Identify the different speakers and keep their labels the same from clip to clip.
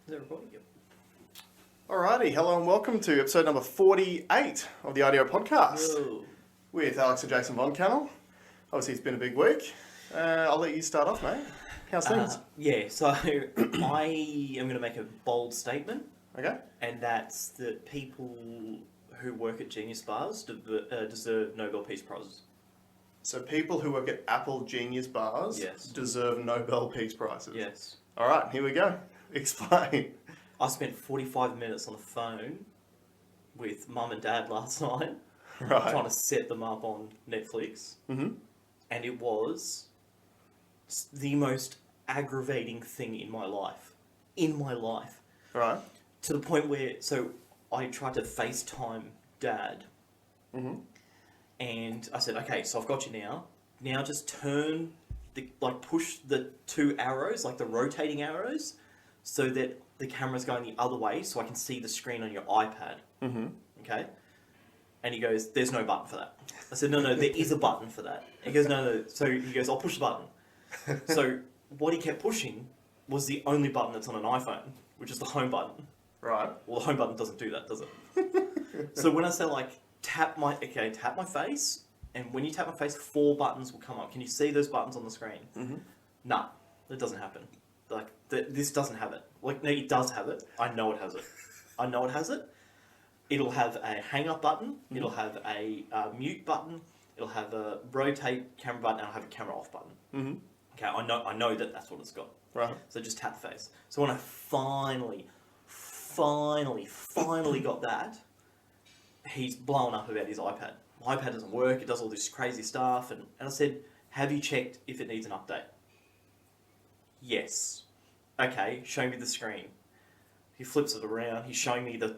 Speaker 1: Is it recording? Yep.
Speaker 2: Alrighty, hello and welcome to episode number 48 of the RDO Podcast
Speaker 1: Whoa.
Speaker 2: with Alex and Jason Von Cannell. Obviously, it's been a big week. I'll let you start off, mate. How's things?
Speaker 1: So I am going to make a bold statement,
Speaker 2: Okay.
Speaker 1: and that's that people who work at Genius Bars deserve Nobel Peace Prizes.
Speaker 2: So people who work at Apple Genius Bars
Speaker 1: Yes.
Speaker 2: deserve Nobel Peace Prizes.
Speaker 1: Yes.
Speaker 2: Alright, here we go. Explain.
Speaker 1: I spent 45 minutes on the phone with Mum and Dad last night,
Speaker 2: Right.
Speaker 1: trying to set them up on Netflix,
Speaker 2: Mm-hmm.
Speaker 1: and it was the most aggravating thing in my life.
Speaker 2: Right.
Speaker 1: To the point where, so I tried to FaceTime Dad,
Speaker 2: Mm-hmm.
Speaker 1: and I said, okay, so I've got you now. Now just turn, push the two arrows, like the rotating arrows, so that the camera's going the other way so I can see the screen on your iPad.
Speaker 2: Mm-hmm.
Speaker 1: Okay? And he goes, there's no button for that. I said, no, there is a button for that. He goes, no. So he goes, I'll push the button. So what he kept pushing was the only button that's on an iPhone, which is the home button.
Speaker 2: Right.
Speaker 1: Well, the home button doesn't do that, does it? So when I say tap my face, and when you tap my face, 4 buttons will come up. Can you see those buttons on the screen?
Speaker 2: Mm-hmm.
Speaker 1: No, it doesn't happen. This doesn't have it. No, it does have it. I know it has it. It'll have a hang up button.
Speaker 2: Mm-hmm.
Speaker 1: It'll have a mute button. It'll have a rotate camera button, and it'll have a camera off button.
Speaker 2: Mm-hmm.
Speaker 1: Okay, I know that's what it's got.
Speaker 2: Right.
Speaker 1: So just tap the face. So when I finally got that, he's blown up about his iPad. My iPad doesn't work, it does all this crazy stuff, and I said, have you checked if it needs an update? Yes. Okay, show me the screen. He flips it around, he's showing me the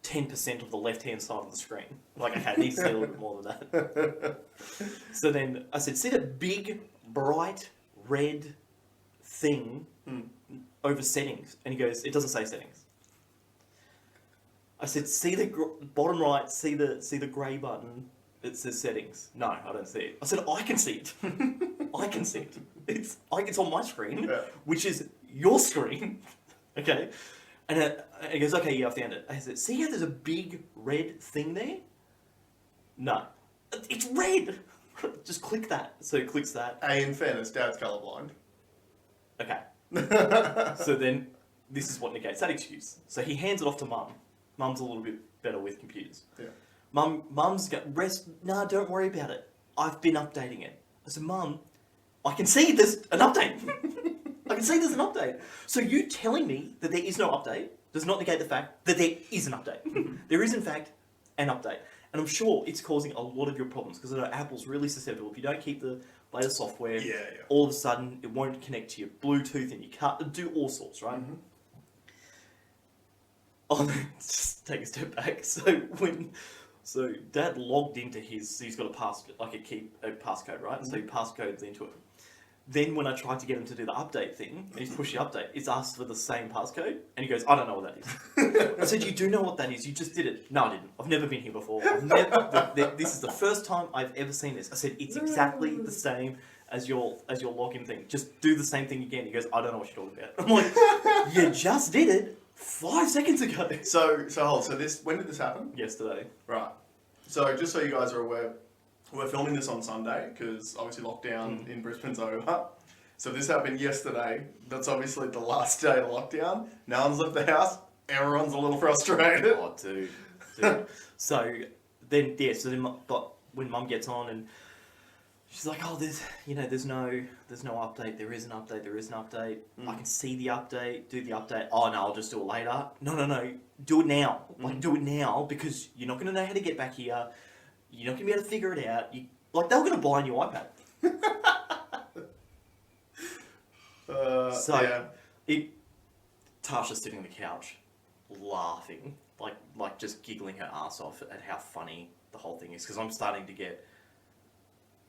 Speaker 1: 10% of the left-hand side of the screen. Okay, it needs to see a little bit more than that. So then I said, see that big, bright, red thing over settings? And he goes, it doesn't say settings. I said, see the bottom right, see the grey button that says settings? No, I don't see it. I said, I can see it. I can see it. It's on my screen,
Speaker 2: Yeah.
Speaker 1: which is your screen. Okay? And he goes, okay, yeah, I found it. I said, see how there's a big red thing there? No. It's red! Just click that. So he clicks that.
Speaker 2: In fairness, Dad's colourblind.
Speaker 1: Okay. So then, this is what negates that excuse. So he hands it off to Mum. Mum's a little bit better with computers.
Speaker 2: Yeah.
Speaker 1: Mum's got no, don't worry about it. I've been updating it. I said, Mum, I can see there's an update. I can see there's an update. So you telling me that there is no update does not negate the fact that there is an update. There is, in fact, an update. And I'm sure it's causing a lot of your problems, because I know Apple's really susceptible. If you don't keep the latest software, all of a sudden it won't connect to your Bluetooth and you can't do all sorts, right?
Speaker 2: Mm-hmm.
Speaker 1: Just take a step back. So Dad logged into he's got a passcode, right? So he passcodes into it. Then when I tried to get him to do the update thing, and he's pushed the update, it's asked for the same passcode, and he goes, I don't know what that is. I said, you do know what that is, you just did it. No, I didn't. I've never been here before. This is the first time I've ever seen this. I said, it's exactly the same as your login thing. Just do the same thing again. He goes, I don't know what you're talking about. I'm like, you just did it 5 seconds ago.
Speaker 2: So when did this happen?
Speaker 1: Yesterday.
Speaker 2: Right. So just so you guys are aware, we're filming this on Sunday because obviously lockdown in Brisbane's over. So this happened yesterday. That's obviously the last day of lockdown. No one's left the house. Everyone's a little frustrated.
Speaker 1: Oh, dude. So then, but when Mum gets on and she's like, oh, there's no update. There is an update. I can see the update. Do the update. Oh, no, I'll just do it later. No. Do it now. Do it now, because you're not going to know how to get back here. You're not going to be able to figure it out. They were going to buy a new iPad. Tasha's sitting on the couch, laughing, like just giggling her ass off at how funny the whole thing is, because I'm starting to get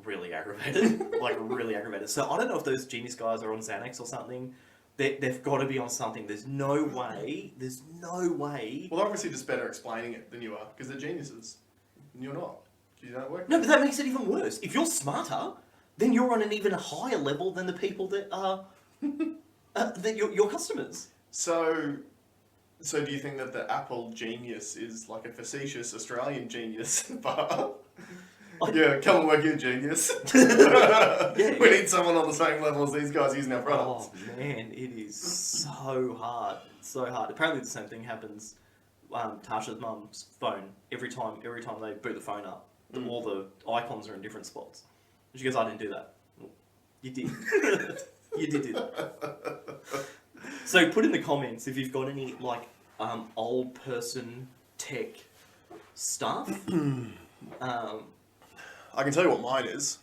Speaker 1: really aggravated, really aggravated. So I don't know if those Genius guys are on Xanax or something. They've got to be on something. There's no way.
Speaker 2: Well, they're obviously just better explaining it than you are, because they're geniuses. And you're not. You don't work.
Speaker 1: No, but that makes it even worse. If you're smarter, then you're on an even higher level than the people that are your customers.
Speaker 2: So do you think that the Apple genius is like a facetious Australian genius? But yeah, come and work here, genius. We need someone on the same level as these guys using our products.
Speaker 1: Oh man, it is so hard. It's so hard. Apparently the same thing happens. Tasha's mum's phone, every time they boot the phone up, all the icons are in different spots. She goes, I didn't do that. You did. You did do that. So put in the comments if you've got any like old person tech stuff.
Speaker 2: I can tell you what mine is.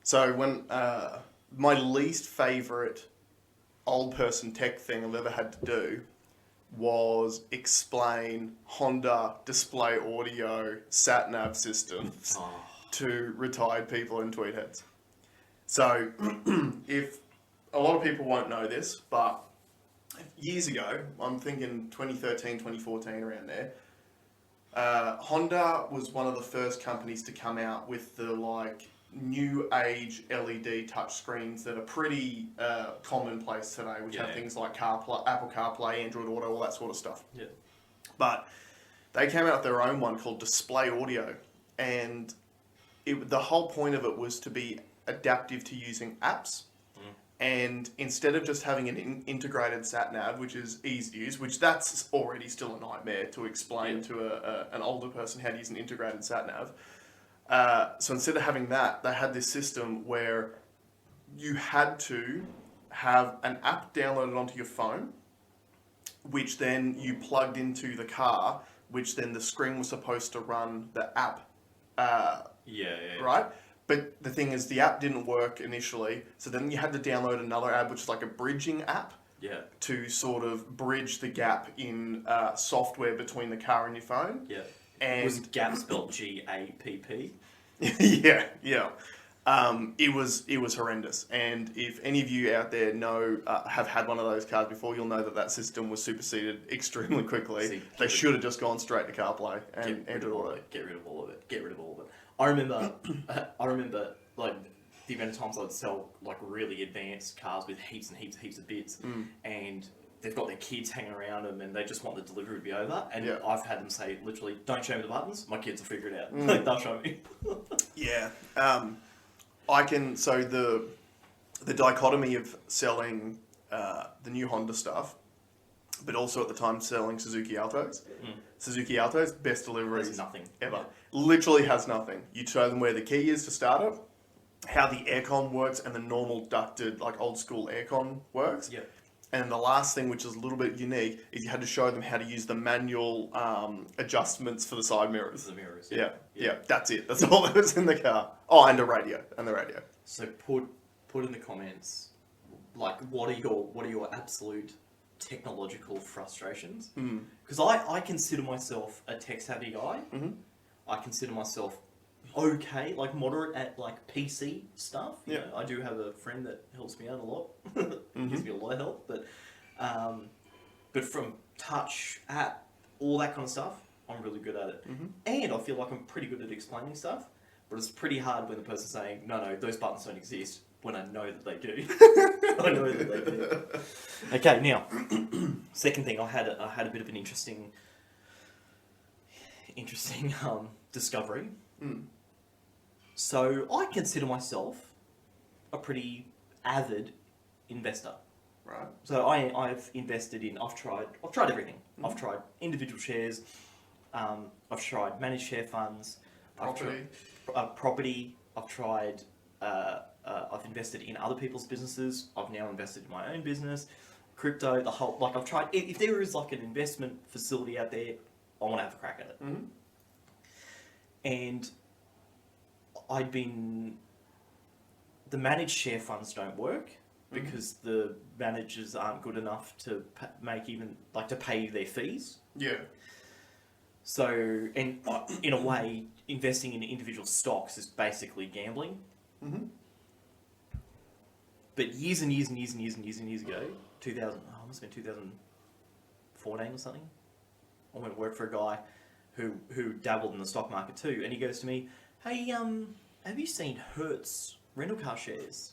Speaker 2: So when my least favourite old person tech thing I've ever had to do was explain Honda display audio sat-nav systems to retired people and tweed heads. So if a lot of people won't know this, but years ago, I'm thinking 2013, 2014, around there, Honda was one of the first companies to come out with the like new age LED touchscreens that are pretty commonplace today, which have things like CarPlay, Apple CarPlay, Android Auto, all that sort of stuff.
Speaker 1: Yeah.
Speaker 2: But they came out with their own one called Display Audio, and the whole point of it was to be adaptive to using apps. And instead of just having an integrated sat-nav, which is easy to use, which that's already still a nightmare to explain to an older person how to use an integrated sat-nav. So instead of having that, they had this system where you had to have an app downloaded onto your phone, which then you plugged into the car, which then the screen was supposed to run the app. Right? But the thing is, the app didn't work initially, so then you had to download another app, which is like a bridging app, to sort of bridge the gap in software between the car and your phone.
Speaker 1: Yeah.
Speaker 2: And
Speaker 1: was GAP spelled GAPP?
Speaker 2: yeah. It was horrendous. And if any of you out there know have had one of those cars before, you'll know that system was superseded extremely quickly. They should have just gone straight to CarPlay and Android Auto.
Speaker 1: Get rid of all of it. Get rid of all of it. I remember like the amount of times I'd sell like really advanced cars with heaps and heaps of bits, and they've got their kids hanging around them, and they just want the delivery to be over. And I've had them say, literally, "Don't show me the buttons. My kids will figure it out. Like, they'll show me."
Speaker 2: Yeah. I can. So the dichotomy of selling the new Honda stuff, but also at the time selling Suzuki Altos. Suzuki Altos, best deliveries
Speaker 1: nothing
Speaker 2: ever. Literally has nothing. You show them where the key is to start it, how the aircon works, and the normal ducted, like old school aircon works.
Speaker 1: Yeah.
Speaker 2: And the last thing, which is a little bit unique, is you had to show them how to use the manual adjustments for the side mirrors.
Speaker 1: The mirrors.
Speaker 2: Yeah. That's it. That's all that was in the car. Oh, and the radio.
Speaker 1: So put in the comments, like, what are your absolute technological frustrations? Because I consider myself a tech savvy guy. I consider myself okay, like moderate at like PC stuff. You know, I do have a friend that helps me out a lot. Gives me a lot of help, but from touch, app, all that kind of stuff, I'm really good at it. And I feel like I'm pretty good at explaining stuff, but it's pretty hard when the person's saying, no, those buttons don't exist, when I know that they do. I know that they do. Okay, now, second thing, I had a bit of an interesting discovery. So I consider myself a pretty avid investor.
Speaker 2: Right.
Speaker 1: So I've invested in. I've tried everything. I've tried individual shares. I've tried managed share funds. Property. I've tried. I've invested in other people's businesses. I've now invested in my own business. Crypto. The whole I've tried. If there is like an investment facility out there, I want to have a crack at it. And the managed share funds don't work because the managers aren't good enough to to pay their fees. Yeah. So, and in a way, investing in individual stocks is basically gambling. But years and years ago, 2000, must have been 2014 or something, I went to work for a guy who dabbled in the stock market too, and he goes to me, "Hey, have you seen Hertz rental car shares?"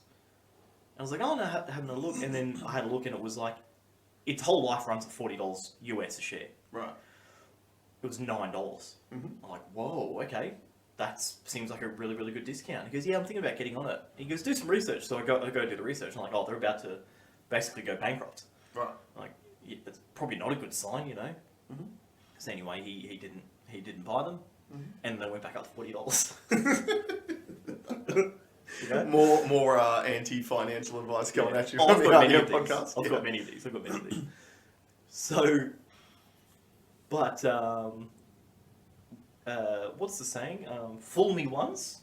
Speaker 1: And I was like, "Oh no, having a look." And then I had a look, and it was like its whole life runs at $40 US a share.
Speaker 2: Right.
Speaker 1: It was $9.
Speaker 2: Mm-hmm.
Speaker 1: I'm like, whoa, okay. That seems like a really, really good discount. He goes, yeah, I'm thinking about getting on it. He goes, do some research. So I go do the research. I'm like, oh, they're about to basically go bankrupt.
Speaker 2: Right.
Speaker 1: I'm like, yeah, that's probably not a good sign, you know.
Speaker 2: Mm-hmm.
Speaker 1: So anyway, he didn't buy them, and they went back up to $40. You know?
Speaker 2: More anti-financial advice going at you.
Speaker 1: I've
Speaker 2: from
Speaker 1: got
Speaker 2: the
Speaker 1: many of
Speaker 2: RDO
Speaker 1: these.
Speaker 2: podcast.
Speaker 1: I've got many of these. So, but what's the saying? Fool me once.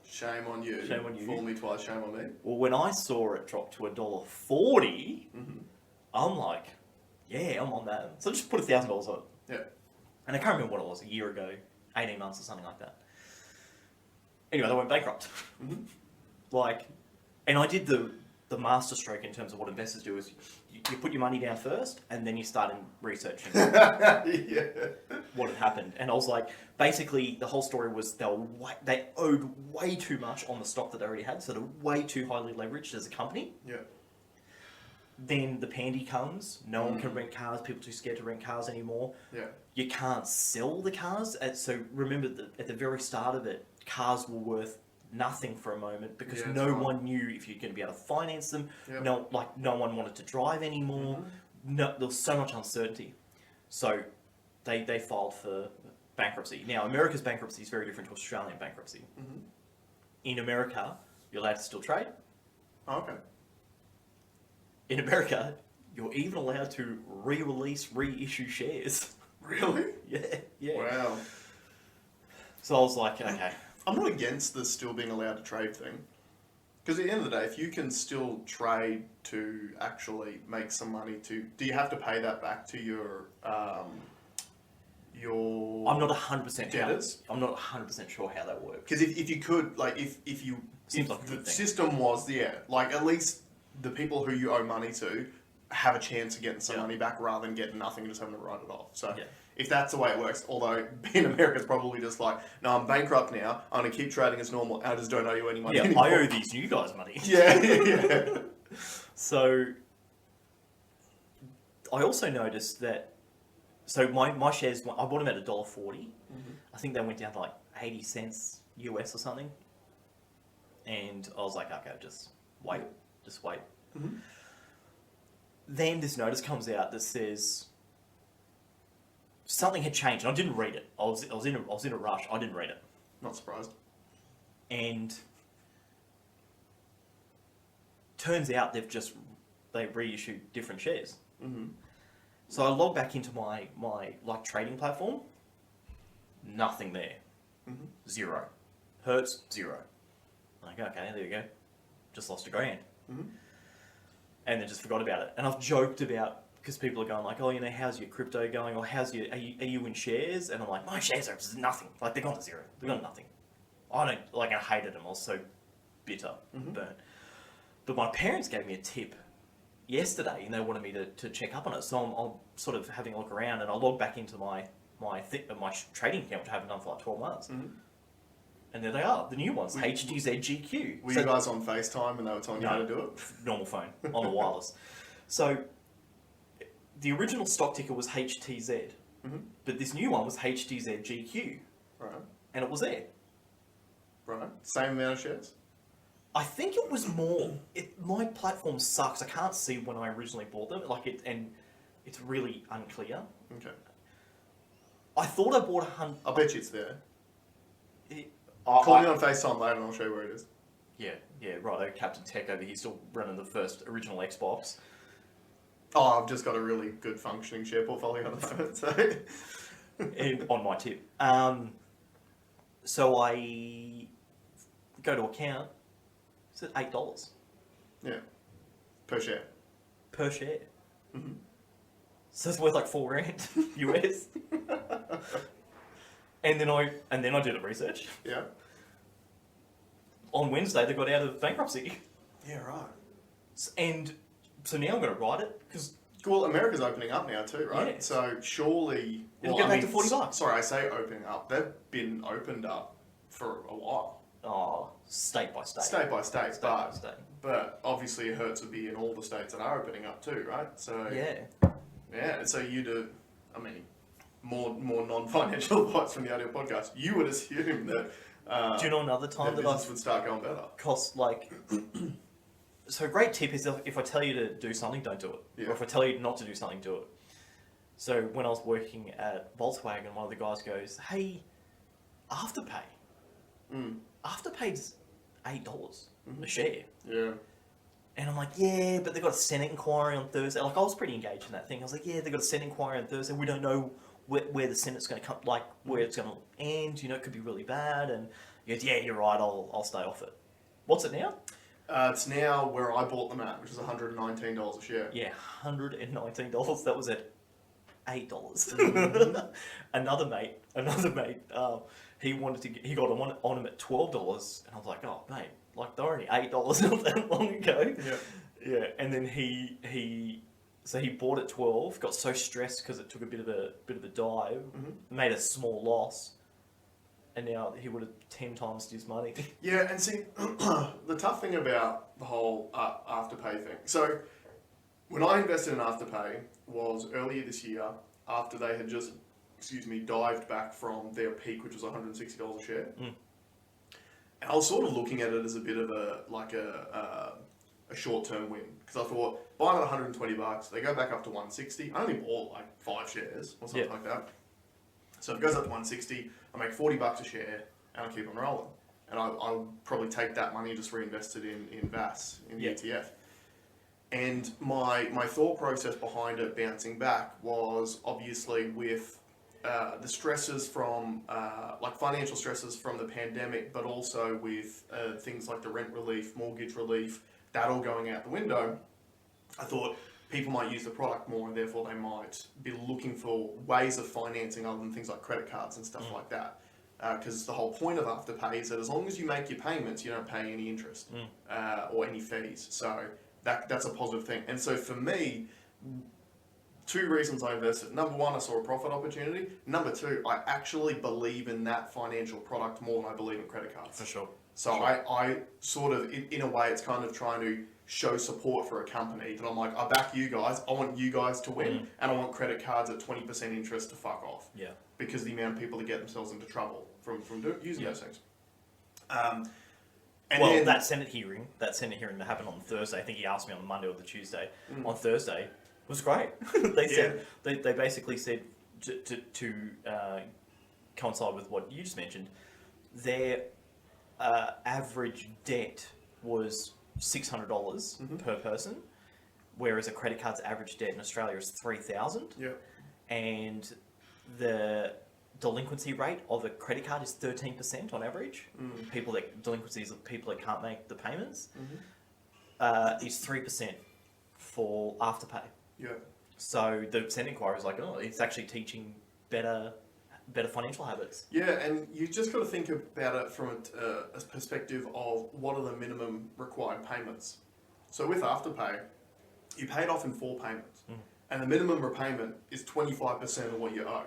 Speaker 2: Shame on you.
Speaker 1: Shame on you.
Speaker 2: Fool me twice, shame on me.
Speaker 1: Well, when I saw it drop to $1.40, I'm like, yeah, I'm on that. So I just put $1,000 on it.
Speaker 2: Yeah.
Speaker 1: And I can't remember what it was, a year ago, 18 months or something like that. Anyway, they went bankrupt. Like, and I did the master stroke in terms of what investors do is you put your money down first and then you start researching what had happened. And I was like, basically the whole story was they owed way too much on the stock that they already had, so they're way too highly leveraged as a company.
Speaker 2: Yeah.
Speaker 1: Then the pandy comes, no one can rent cars, people are too scared to rent cars anymore.
Speaker 2: Yeah.
Speaker 1: You can't sell the cars. So remember that at the very start of it, cars were worth nothing for a moment because no one knew if you're going to be able to finance them.
Speaker 2: Yep.
Speaker 1: No one wanted to drive anymore. No, there was so much uncertainty. So they filed for bankruptcy. Now, America's bankruptcy is very different to Australian bankruptcy. In America, you're allowed to still trade.
Speaker 2: Oh, okay.
Speaker 1: In America, you're even allowed to reissue shares.
Speaker 2: Really?
Speaker 1: Yeah.
Speaker 2: Wow.
Speaker 1: So I was like, okay.
Speaker 2: I'm not against the still being allowed to trade thing. Because at the end of the day, if you can still trade to actually make some money, do you have to pay that back to your
Speaker 1: I'm not 100%
Speaker 2: debtors?
Speaker 1: I'm not 100% sure how that works.
Speaker 2: Because if you could, like, if
Speaker 1: Seems like a
Speaker 2: the
Speaker 1: good thing.
Speaker 2: system was, like, at least the people who you owe money to have a chance of getting some money back rather than getting nothing and just having to write it off. So if that's the way it works, although in America it's probably just like, no, I'm bankrupt now, I'm going to keep trading as normal, I just don't owe you any money anymore.
Speaker 1: I owe these new guys money.
Speaker 2: Yeah.
Speaker 1: So I also noticed that, so my shares, I bought them at $1.40. I think they went down to like 80 cents US or something. And I was like, okay, just wait. Then this notice comes out that says something had changed, and I didn't read it. I was in a rush. I didn't read it.
Speaker 2: Not surprised.
Speaker 1: And turns out they reissued different shares. So I log back into my like trading platform. Nothing there. Zero. Hertz, zero. Like, okay, there you go. Just lost $1,000. And then just forgot about it. And I've joked about, because people are going like, oh, you know, how's your crypto going? Or are you in shares? And I'm like, my shares are nothing. Like, they've gone to zero. They've gone to nothing. I hated them. I was so bitter, burnt. But my parents gave me a tip yesterday, and they wanted me to check up on it. So I'm sort of having a look around, and I log back into my trading account, which I haven't done for like 12 months. And there they are, the new ones, HDZGQ.
Speaker 2: Were you guys on FaceTime and they were telling you how to do it?
Speaker 1: Normal phone, on the wireless. So the original stock ticker was HTZ, but this new one was HDZGQ.
Speaker 2: Right.
Speaker 1: And it was there.
Speaker 2: Right. Same amount of shares?
Speaker 1: I think it was more. My platform sucks. I can't see when I originally bought them. And it's really unclear.
Speaker 2: Okay.
Speaker 1: I thought I bought 100.
Speaker 2: I bet you it's there. Call me on FaceTime later and I'll show you where it is.
Speaker 1: Yeah, right. Captain Tech over here still running the first original Xbox.
Speaker 2: Oh, I've just got a really good functioning share portfolio on the moment, so.
Speaker 1: On my tip. So I go to account. It's at $8.
Speaker 2: Yeah. Per share.
Speaker 1: Per share. So it's worth like $4,000 US. And then I did the research.
Speaker 2: Yeah.
Speaker 1: On Wednesday, they got out of bankruptcy.
Speaker 2: Yeah, right.
Speaker 1: And so now I'm going to write it because.
Speaker 2: Well, America's opening up now too, right?
Speaker 1: Yeah.
Speaker 2: So surely
Speaker 1: It'll get back to $40.
Speaker 2: Sorry, I say opening up. They've been opened up for a while.
Speaker 1: Oh, state by state.
Speaker 2: State by state, but But obviously it hurts to be in all the states that are opening up too, right? So yeah. So you do, I mean, more non-financial advice from the RDO podcast. You would assume that.
Speaker 1: Do you know another time that
Speaker 2: business would start going better?
Speaker 1: Cost like. So a great tip is if I tell you to do something, don't do it.
Speaker 2: Yeah.
Speaker 1: Or if I tell you not to do something, do it. So when I was working at Volkswagen, one of the guys goes, "Hey, Afterpay. Afterpay's $8 a share."
Speaker 2: Yeah.
Speaker 1: And I'm like, yeah, but they've got a Senate inquiry on Thursday. Like, I was pretty engaged in that thing. I was like, yeah, they've got a Senate inquiry on Thursday. We don't know where the Senate's going to come, like, where it's going to end. You know, it could be really bad. And he goes, yeah, you're right. I'll stay off it. What's it now?
Speaker 2: It's now where I bought them at, which is $119 a share.
Speaker 1: Yeah, $119. That was at $8. Another mate, he got on him at $12, and I was like, oh mate, like they're only $8 not that long ago. Yeah. And then he bought at 12, got so stressed because it took a bit of a dive, made a small loss, and now he would have 10 times his money.
Speaker 2: Yeah, and see, the tough thing about the whole Afterpay thing. So, when I invested in Afterpay was earlier this year after they had just, dived back from their peak, which was $160 a share. And I was sort of looking at it as a bit of a short-term win because I thought buying at $120, they go back up to $160. I only bought like 5 shares or something like that. So if it goes up to $160, I make $40 a share, and I keep on rolling. And I'll probably take that money and just reinvest it in VAS, in the ETF. And my thought process behind it bouncing back was obviously with the stresses from, like financial stresses from the pandemic, but also with things like the rent relief, mortgage relief, that all going out the window. I thought people might use the product more, and therefore they might be looking for ways of financing other than things like credit cards and stuff like that. Because the whole point of Afterpay is that as long as you make your payments, you don't pay any interest or any fees. So that's a positive thing. And so for me, 2 reasons I invested. Number 1, I saw a profit opportunity. Number 2, I actually believe in that financial product more than I believe in credit cards.
Speaker 1: For sure.
Speaker 2: So I sort of, in a way, it's kind of trying to show support for a company that I'm like, I back you guys, I want you guys to win, and I want credit cards at 20% interest to fuck off. Yeah. Because the amount of people that get themselves into trouble from using those things.
Speaker 1: Then, that Senate hearing that happened on Thursday, I think he asked me on Monday or the Tuesday. On Thursday, was great. They said, they basically said, to coincide with what you just mentioned, their average debt was $600 per person, whereas a credit card's average debt in Australia is $3,000. Yeah. And the delinquency rate of a credit card is 13% on average. Delinquencies of people that can't make the payments is 3% for Afterpay. Yeah. So the Senate inquiry is like, oh, it's actually teaching better financial habits.
Speaker 2: Yeah, and you just got to think about it from a perspective of what are the minimum required payments. So with Afterpay, you pay it off in 4 payments, and the minimum repayment is 25% of what you owe.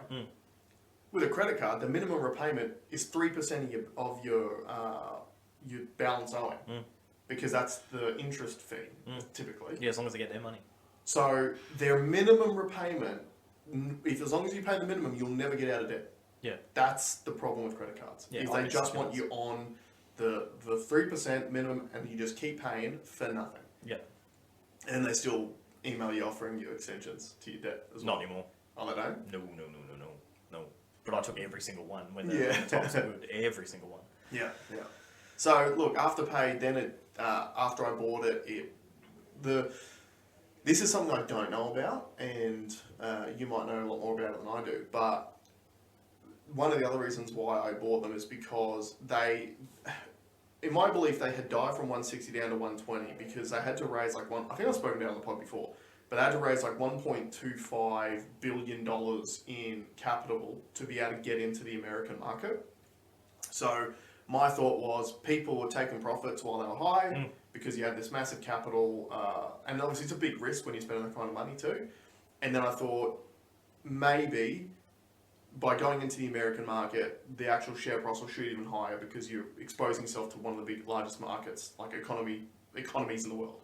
Speaker 2: With a credit card, the minimum repayment is 3% of your balance owing, because that's the interest fee typically.
Speaker 1: Yeah, as long as they get their money.
Speaker 2: So their minimum repayment, as long as you pay the minimum, you'll never get out of debt. Yeah, that's the problem with credit cards. Yeah, they just want you on the 3% minimum, and you just keep paying for nothing. Yeah, and they still email you offering you extensions to your debt as well.
Speaker 1: Not anymore.
Speaker 2: Oh, they don't?
Speaker 1: No. But I took every single one when the times were good. Every single one.
Speaker 2: Yeah. So look, Afterpay. Then after I bought it, this is something I don't know about, and you might know a lot more about it than I do. But one of the other reasons why I bought them is because they, in my belief, they had dived from 160 down to 120 because they had to raise I think I've spoken about it on the pod before, but they had to raise like $1.25 billion in capital to be able to get into the American market. So my thought was people were taking profits while they were high because you had this massive capital, and obviously it's a big risk when you're spending that kind of money too. And then I thought maybe by going into the American market, the actual share price will shoot even higher because you're exposing yourself to one of the largest markets, like economy economies in the world.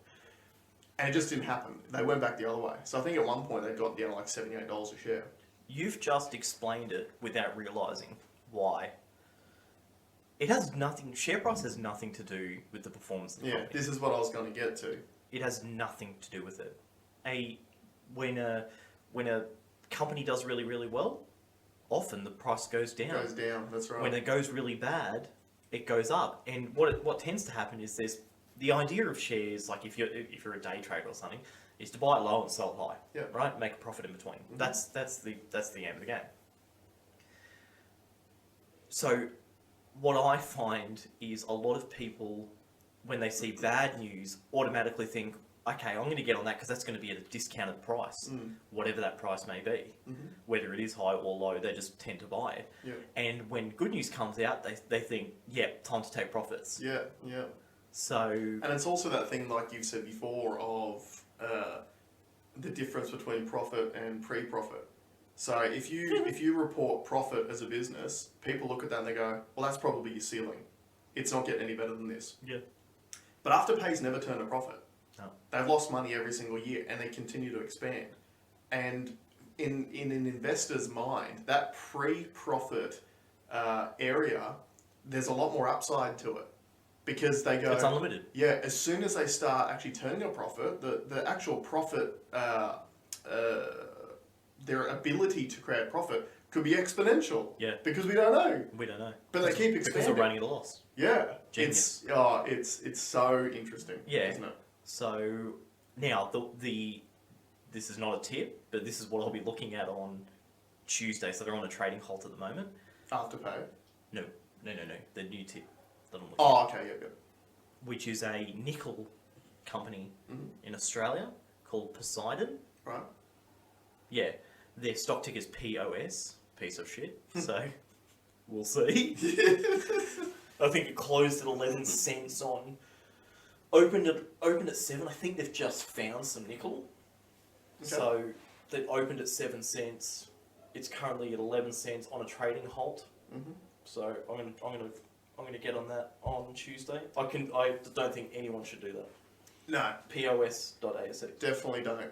Speaker 2: And it just didn't happen. They went back the other way. So I think at one point they got down to like $78 a share.
Speaker 1: You've just explained it without realising why. It has nothing, share price has nothing to do with the performance of the company.
Speaker 2: This is what I was going to get to.
Speaker 1: It has nothing to do with it. When a company does really, really well, often the price goes down.
Speaker 2: It goes down, that's right.
Speaker 1: When it goes really bad, it goes up. And what tends to happen is there's the idea of shares, like if you're a day trader or something, is to buy it low and sell it high.
Speaker 2: Yeah. Right?
Speaker 1: Make a profit in between.
Speaker 2: Mm-hmm.
Speaker 1: That's the aim of the game. So what I find is a lot of people, when they see bad news, automatically think, okay, I'm going to get on that because that's going to be at a discounted price, whatever that price may be. Mm-hmm. Whether it is high or low, they just tend to buy it.
Speaker 2: Yeah.
Speaker 1: And when good news comes out, they think, yeah, time to take profits.
Speaker 2: Yeah, yeah.
Speaker 1: So...
Speaker 2: And it's also that thing, like you've said before, of the difference between profit and pre-profit. So if you report profit as a business, people look at that and they go, well, that's probably your ceiling. It's not getting any better than this.
Speaker 1: Yeah.
Speaker 2: But Afterpay's never turned a profit.
Speaker 1: No.
Speaker 2: They've lost money every single year and they continue to expand. And in an investor's mind, that pre-profit area, there's a lot more upside to it. Because they go...
Speaker 1: It's unlimited.
Speaker 2: Yeah, as soon as they start actually turning a profit, the actual profit... their ability to create profit could be exponential.
Speaker 1: Yeah.
Speaker 2: Because we don't know.
Speaker 1: We don't know.
Speaker 2: But they keep expanding.
Speaker 1: Because they're running at a loss.
Speaker 2: Yeah.
Speaker 1: Genius.
Speaker 2: It's so interesting.
Speaker 1: Yeah.
Speaker 2: Isn't it?
Speaker 1: So now this is not a tip, but this is what I'll be looking at on Tuesday. So they're on a trading halt at the moment.
Speaker 2: Afterpay?
Speaker 1: No. The new tip that I'm looking
Speaker 2: Oh,
Speaker 1: at.
Speaker 2: okay, yeah.
Speaker 1: Which is a nickel company in Australia called Poseidon.
Speaker 2: Right.
Speaker 1: Yeah, their stock ticker is POS, piece of shit. So we'll see. I think it closed at 11 cents on. Opened at 7. I think they've just found some nickel. Okay. So they opened at 7 cents. It's currently at 11 cents on a trading halt. Mm-hmm. So I'm gonna get on that on Tuesday. I don't think anyone should do that.
Speaker 2: No.
Speaker 1: POS.ASX.
Speaker 2: Definitely don't.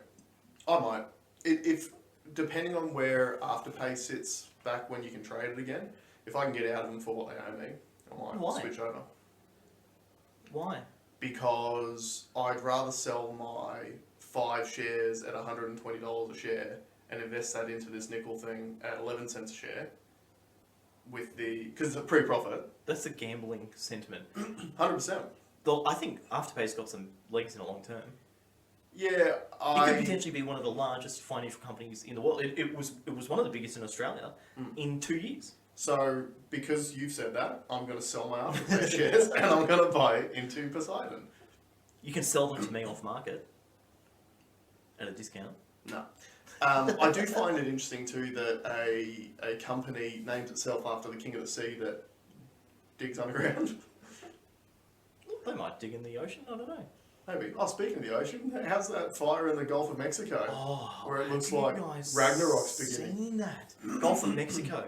Speaker 2: I might. If depending on where Afterpay sits back when you can trade it again, if I can get out of them for what they owe me, I might switch over.
Speaker 1: Why?
Speaker 2: Because I'd rather sell my 5 shares at $120 a share and invest that into this nickel thing at 11 cents a share. Because it's a pre-profit.
Speaker 1: That's a gambling sentiment.
Speaker 2: 100%.
Speaker 1: I think Afterpay's got some legs in the long term.
Speaker 2: Yeah,
Speaker 1: It could potentially be one of the largest financial companies in the world. It was one of the biggest in Australia in 2 years.
Speaker 2: So, because you've said that, I'm going to sell my Afterpay shares and I'm going to buy into Poseidon.
Speaker 1: You can sell them to me off market at a discount.
Speaker 2: No. I do find it interesting too that a company named itself after the king of the sea that digs underground.
Speaker 1: They might dig in the ocean, I don't know.
Speaker 2: Maybe. Oh, speaking of the ocean, how's that fire in the Gulf of Mexico?
Speaker 1: Oh,
Speaker 2: where it looks like Ragnarok's beginning.
Speaker 1: Seen that? Gulf of Mexico.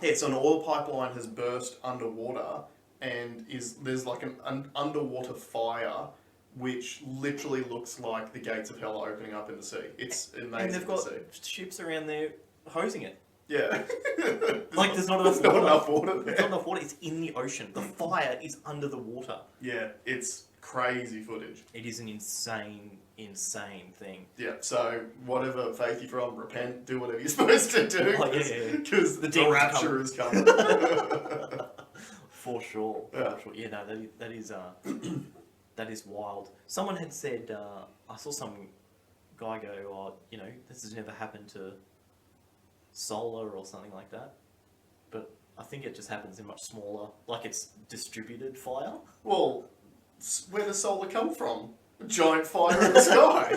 Speaker 2: It's an oil pipeline has burst underwater and there's like an underwater fire which literally looks like the gates of hell opening up in the sea. It's amazing.
Speaker 1: And they've got ships around there hosing it.
Speaker 2: Yeah.
Speaker 1: Like there's not enough water.
Speaker 2: Not enough water.
Speaker 1: There's not enough water. It's in the ocean. The fire is under the water.
Speaker 2: Yeah, it's crazy footage.
Speaker 1: It is an insane thing.
Speaker 2: Yeah, so whatever faith you're from, repent, do whatever you're supposed to do.
Speaker 1: Oh, yeah.
Speaker 2: Because the rapture is coming.
Speaker 1: For sure.
Speaker 2: Yeah.
Speaker 1: For sure. Yeah, no, that is wild. Someone had said, I saw some guy go, oh, this has never happened to solar or something like that. But I think it just happens in much smaller, like it's distributed fire.
Speaker 2: Well, where does solar come from? A giant fire in the sky.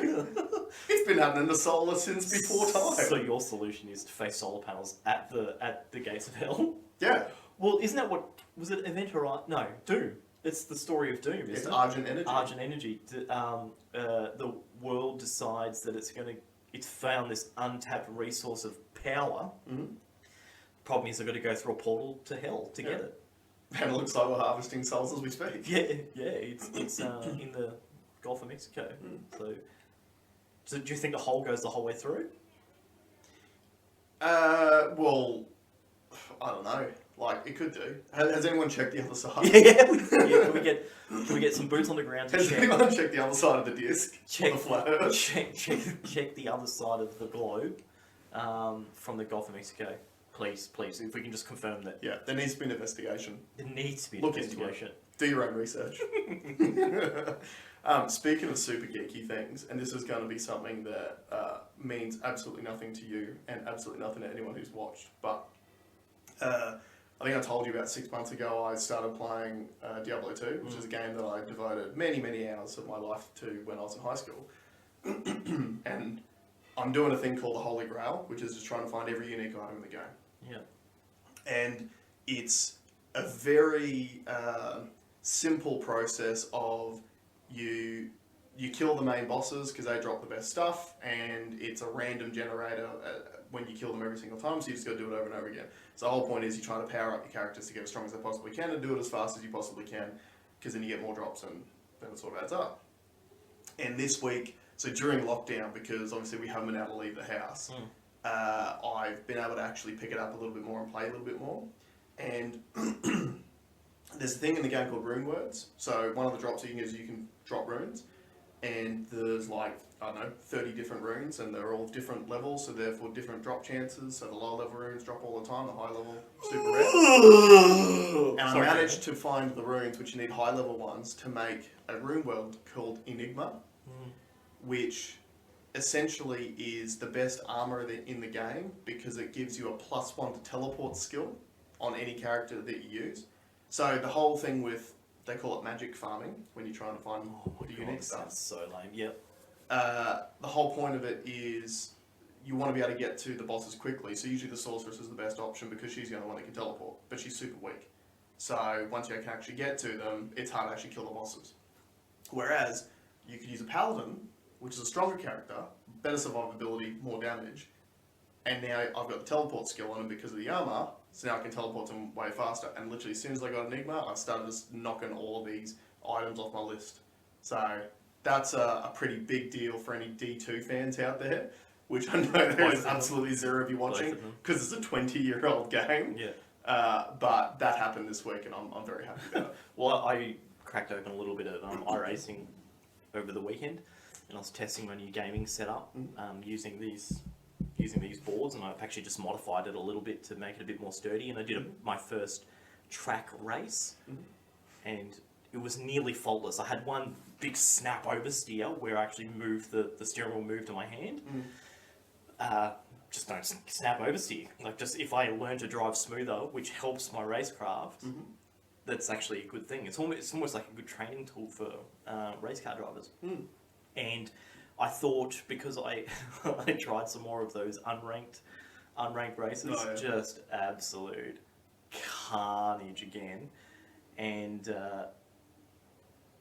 Speaker 2: It's been happening to solar since before time.
Speaker 1: So your solution is to face solar panels at the gates of hell?
Speaker 2: Yeah.
Speaker 1: Well, isn't that what, was it Inventor? No, Doom. It's the story of Doom, isn't it?
Speaker 2: It's Argent Energy.
Speaker 1: Argent Energy. The world decides that it's found this untapped resource of power. Mm-hmm. Problem is they've got to go through a portal to hell to get it.
Speaker 2: And it looks like we're harvesting souls as we speak.
Speaker 1: Yeah, it's in the Gulf of Mexico. So do you think the hole goes the whole way through?
Speaker 2: Well, I don't know. Like, it could do. Has anyone checked the other side?
Speaker 1: Can we get some boots on the ground to
Speaker 2: Has
Speaker 1: check?
Speaker 2: anyone checked the other side of the disc?
Speaker 1: Check
Speaker 2: the flat Earth?
Speaker 1: check the other side of the globe from the Gulf of Mexico. Please, if we can just confirm that.
Speaker 2: Yeah, there needs to be an investigation.
Speaker 1: There needs to be an
Speaker 2: Look into
Speaker 1: investigation.
Speaker 2: Do your own research. Speaking of super geeky things, and this is going to be something that means absolutely nothing to you and absolutely nothing to anyone who's watched, but I think I told you about 6 months ago I started playing Diablo 2, which is a game that I devoted many, many hours of my life to when I was in high school. And I'm doing a thing called the Holy Grail, which is just trying to find every unique item in the game.
Speaker 1: Yeah.
Speaker 2: And it's a very simple process of you kill the main bosses because they drop the best stuff, and it's a random generator when you kill them every single time, so you just got to do it over and over again. So the whole point is you try to power up your characters to get as strong as they possibly can and do it as fast as you possibly can, because then you get more drops and then it sort of adds up. And this week, so during lockdown, because obviously we haven't been able to leave the house, I've been able to actually pick it up a little bit more and play a little bit more. And there's a thing in the game called rune words. So one of the drops you can use, you can drop runes, and there's like, I don't know, 30 different runes, and they're all different levels, so therefore different drop chances. So the low level runes drop all the time, the high level super rare. And I managed to find the runes, which you need high level ones, to make a rune world called Enigma, which essentially is the best armor in the game because it gives you a +1 to teleport skill on any character that you use. So the whole thing with, they call it magic farming, when you're trying to find the unique stuff.
Speaker 1: That's so lame, yep.
Speaker 2: The whole point of it is you want to be able to get to the bosses quickly, so usually the sorceress is the best option because she's the only one that can teleport, but she's super weak. So once you can actually get to them, it's hard to actually kill the bosses. Whereas you could use a paladin, which is a stronger character, better survivability, more damage, and now I've got the teleport skill on him because of the armor, so now I can teleport them way faster. And literally as soon as I got Enigma, I started just knocking all of these items off my list. So that's a pretty big deal for any D2 fans out there, which I know there's absolutely zero of you watching because it's a 20-year-old game.
Speaker 1: Yeah.
Speaker 2: But that happened this week, and I'm very happy about it.
Speaker 1: Well, I cracked open a little bit of iRacing over the weekend, and I was testing my new gaming setup using these boards, and I've actually just modified it a little bit to make it a bit more sturdy. And I did my first track race, and it was nearly faultless. I had one big snap oversteer where I actually moved the steering wheel moved to my hand. Just don't snap oversteer. Like, just if I learn to drive smoother, which helps my racecraft, that's actually a good thing. It's almost like a good training tool for race car drivers. And I thought, because I I tried some more of those unranked races, just absolute carnage again. And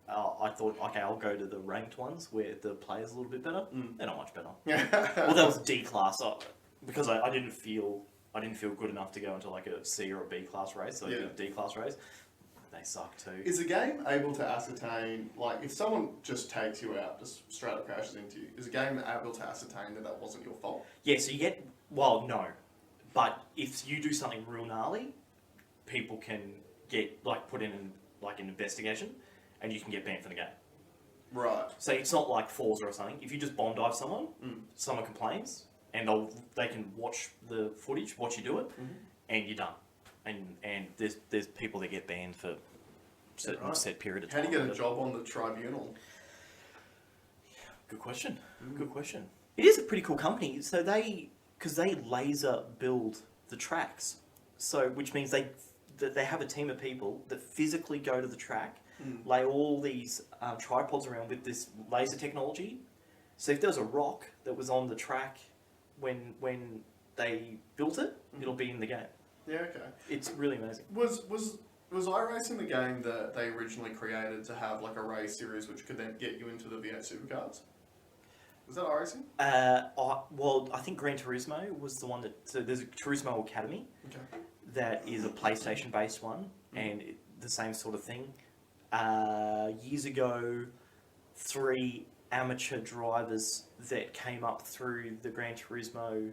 Speaker 1: I thought, okay, I'll go to the ranked ones where the player's a little bit better. They're not much better. Well, that was D class because I didn't feel good enough to go into like a C or a B class race. So I did a D class race. They suck too.
Speaker 2: Is the game able to ascertain, like, if someone just takes you out, just straight up crashes into you, is the game able to ascertain that wasn't your fault?
Speaker 1: Yeah, so you get, well, no. But if you do something real gnarly, people can get, like, put in, like, an investigation, and you can get banned from the game.
Speaker 2: Right.
Speaker 1: So it's not like Forza or something. If you just bomb dive someone, someone complains, and they can watch the footage, watch you do it, and you're done. And there's people that get banned for set period of time.
Speaker 2: How do you get a job on the tribunal?
Speaker 1: Good question. Good question. It is a pretty cool company. So because they laser build the tracks, so which means they have a team of people that physically go to the track, lay all these tripods around with this laser technology. So if there was a rock that was on the track when they built it, it'll be in the game.
Speaker 2: Yeah, okay.
Speaker 1: It's really amazing.
Speaker 2: Was iRacing the game that they originally created to have like a race series which could then get you into the V8 supercars? Was that iRacing?
Speaker 1: Well, I think Gran Turismo was the one that... So there's a Turismo Academy that is a PlayStation-based one, and the same sort of thing. Years ago, 3 amateur drivers that came up through the Gran Turismo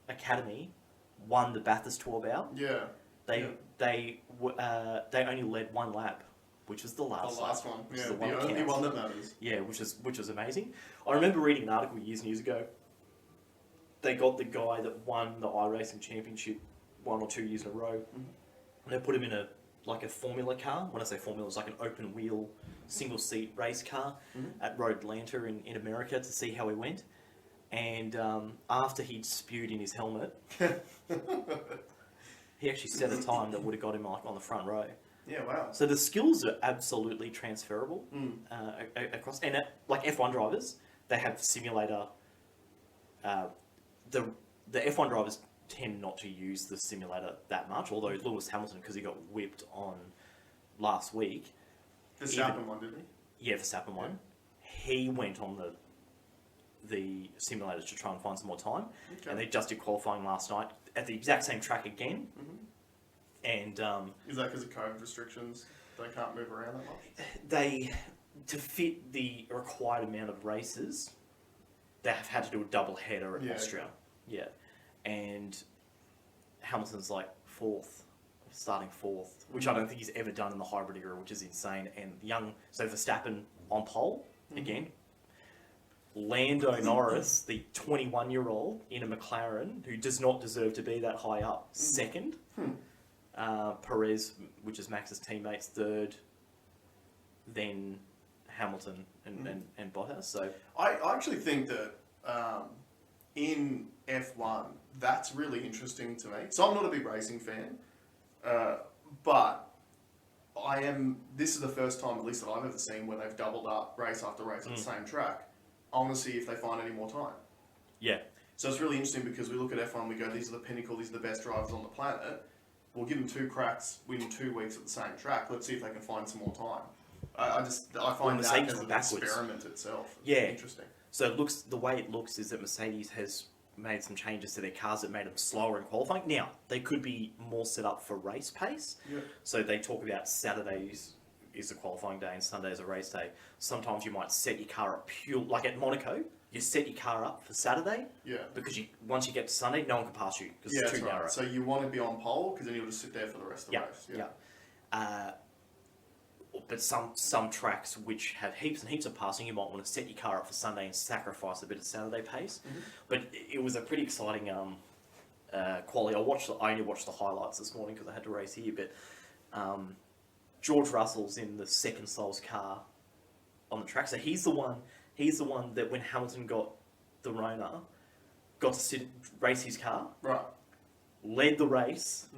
Speaker 1: Academy won the Bathurst 12 Hour.
Speaker 2: Yeah.
Speaker 1: They only led 1 lap, which was the last
Speaker 2: one. Yeah,
Speaker 1: the
Speaker 2: only one that matters.
Speaker 1: Yeah, which was amazing. I remember reading an article years and years ago. They got the guy that won the iRacing Championship 1 or 2 years in a row, and they put him in a formula car. When I say formula, it's like an open wheel, single seat race car at Road Atlanta in America to see how he went. And after he'd spewed in his helmet, he actually set a time that would have got him like on the front row.
Speaker 2: Yeah, wow.
Speaker 1: So the skills are absolutely transferable across. And like F1 drivers, they have simulator. The F1 drivers tend not to use the simulator that much, although Lewis Hamilton, because he got whipped on last week.
Speaker 2: Verstappen one, didn't he?
Speaker 1: Yeah, Verstappen one. He went on the simulators to try and find some more time, and they just did qualifying last night at the exact same track again. And
Speaker 2: is that because of COVID restrictions? They can't move around that much.
Speaker 1: They, to fit the required amount of races, they have had to do a double header at Austria. Yeah, and Hamilton's like 4th, starting 4th, which I don't think he's ever done in the hybrid era, which is insane. And so Verstappen on pole again. Lando Norris, the 21-year-old in a McLaren, who does not deserve to be that high up, 2nd. Perez, which is Max's teammates, 3rd. Then Hamilton and Bottas. So
Speaker 2: I actually think that in F1, that's really interesting to me. So I'm not a big racing fan, but this is the first time, at least that I've ever seen, where they've doubled up race after race at the same track. I want to see if they find any more time.
Speaker 1: Yeah.
Speaker 2: So it's really interesting because we look at F1, we go, these are the pinnacle, these are the best drivers on the planet. We'll give them 2 cracks, win 2 weeks at the same track. Let's see if they can find some more time. I find that as an experiment itself.
Speaker 1: Yeah.
Speaker 2: Interesting.
Speaker 1: So the way it looks is that Mercedes has made some changes to their cars that made them slower in qualifying. Now, they could be more set up for race pace.
Speaker 2: Yeah.
Speaker 1: So they talk about Saturdays is a qualifying day and Sunday is a race day. Sometimes you might set your car up like at Monaco, you set your car up for Saturday.
Speaker 2: Yeah.
Speaker 1: Because once you get to Sunday, no one can pass you because it's too narrow.
Speaker 2: Right. So you want to be on pole because then you'll just sit there for the rest of the race.
Speaker 1: Yeah. But some tracks which have heaps and heaps of passing, you might want to set your car up for Sunday and sacrifice a bit of Saturday pace. But it was a pretty exciting quality. I only watched the highlights this morning because I had to race here. But George Russell's in the 2nd slowest car on the track. So he's the one that when Hamilton got the Rona, got to race his car.
Speaker 2: Right.
Speaker 1: Led the race,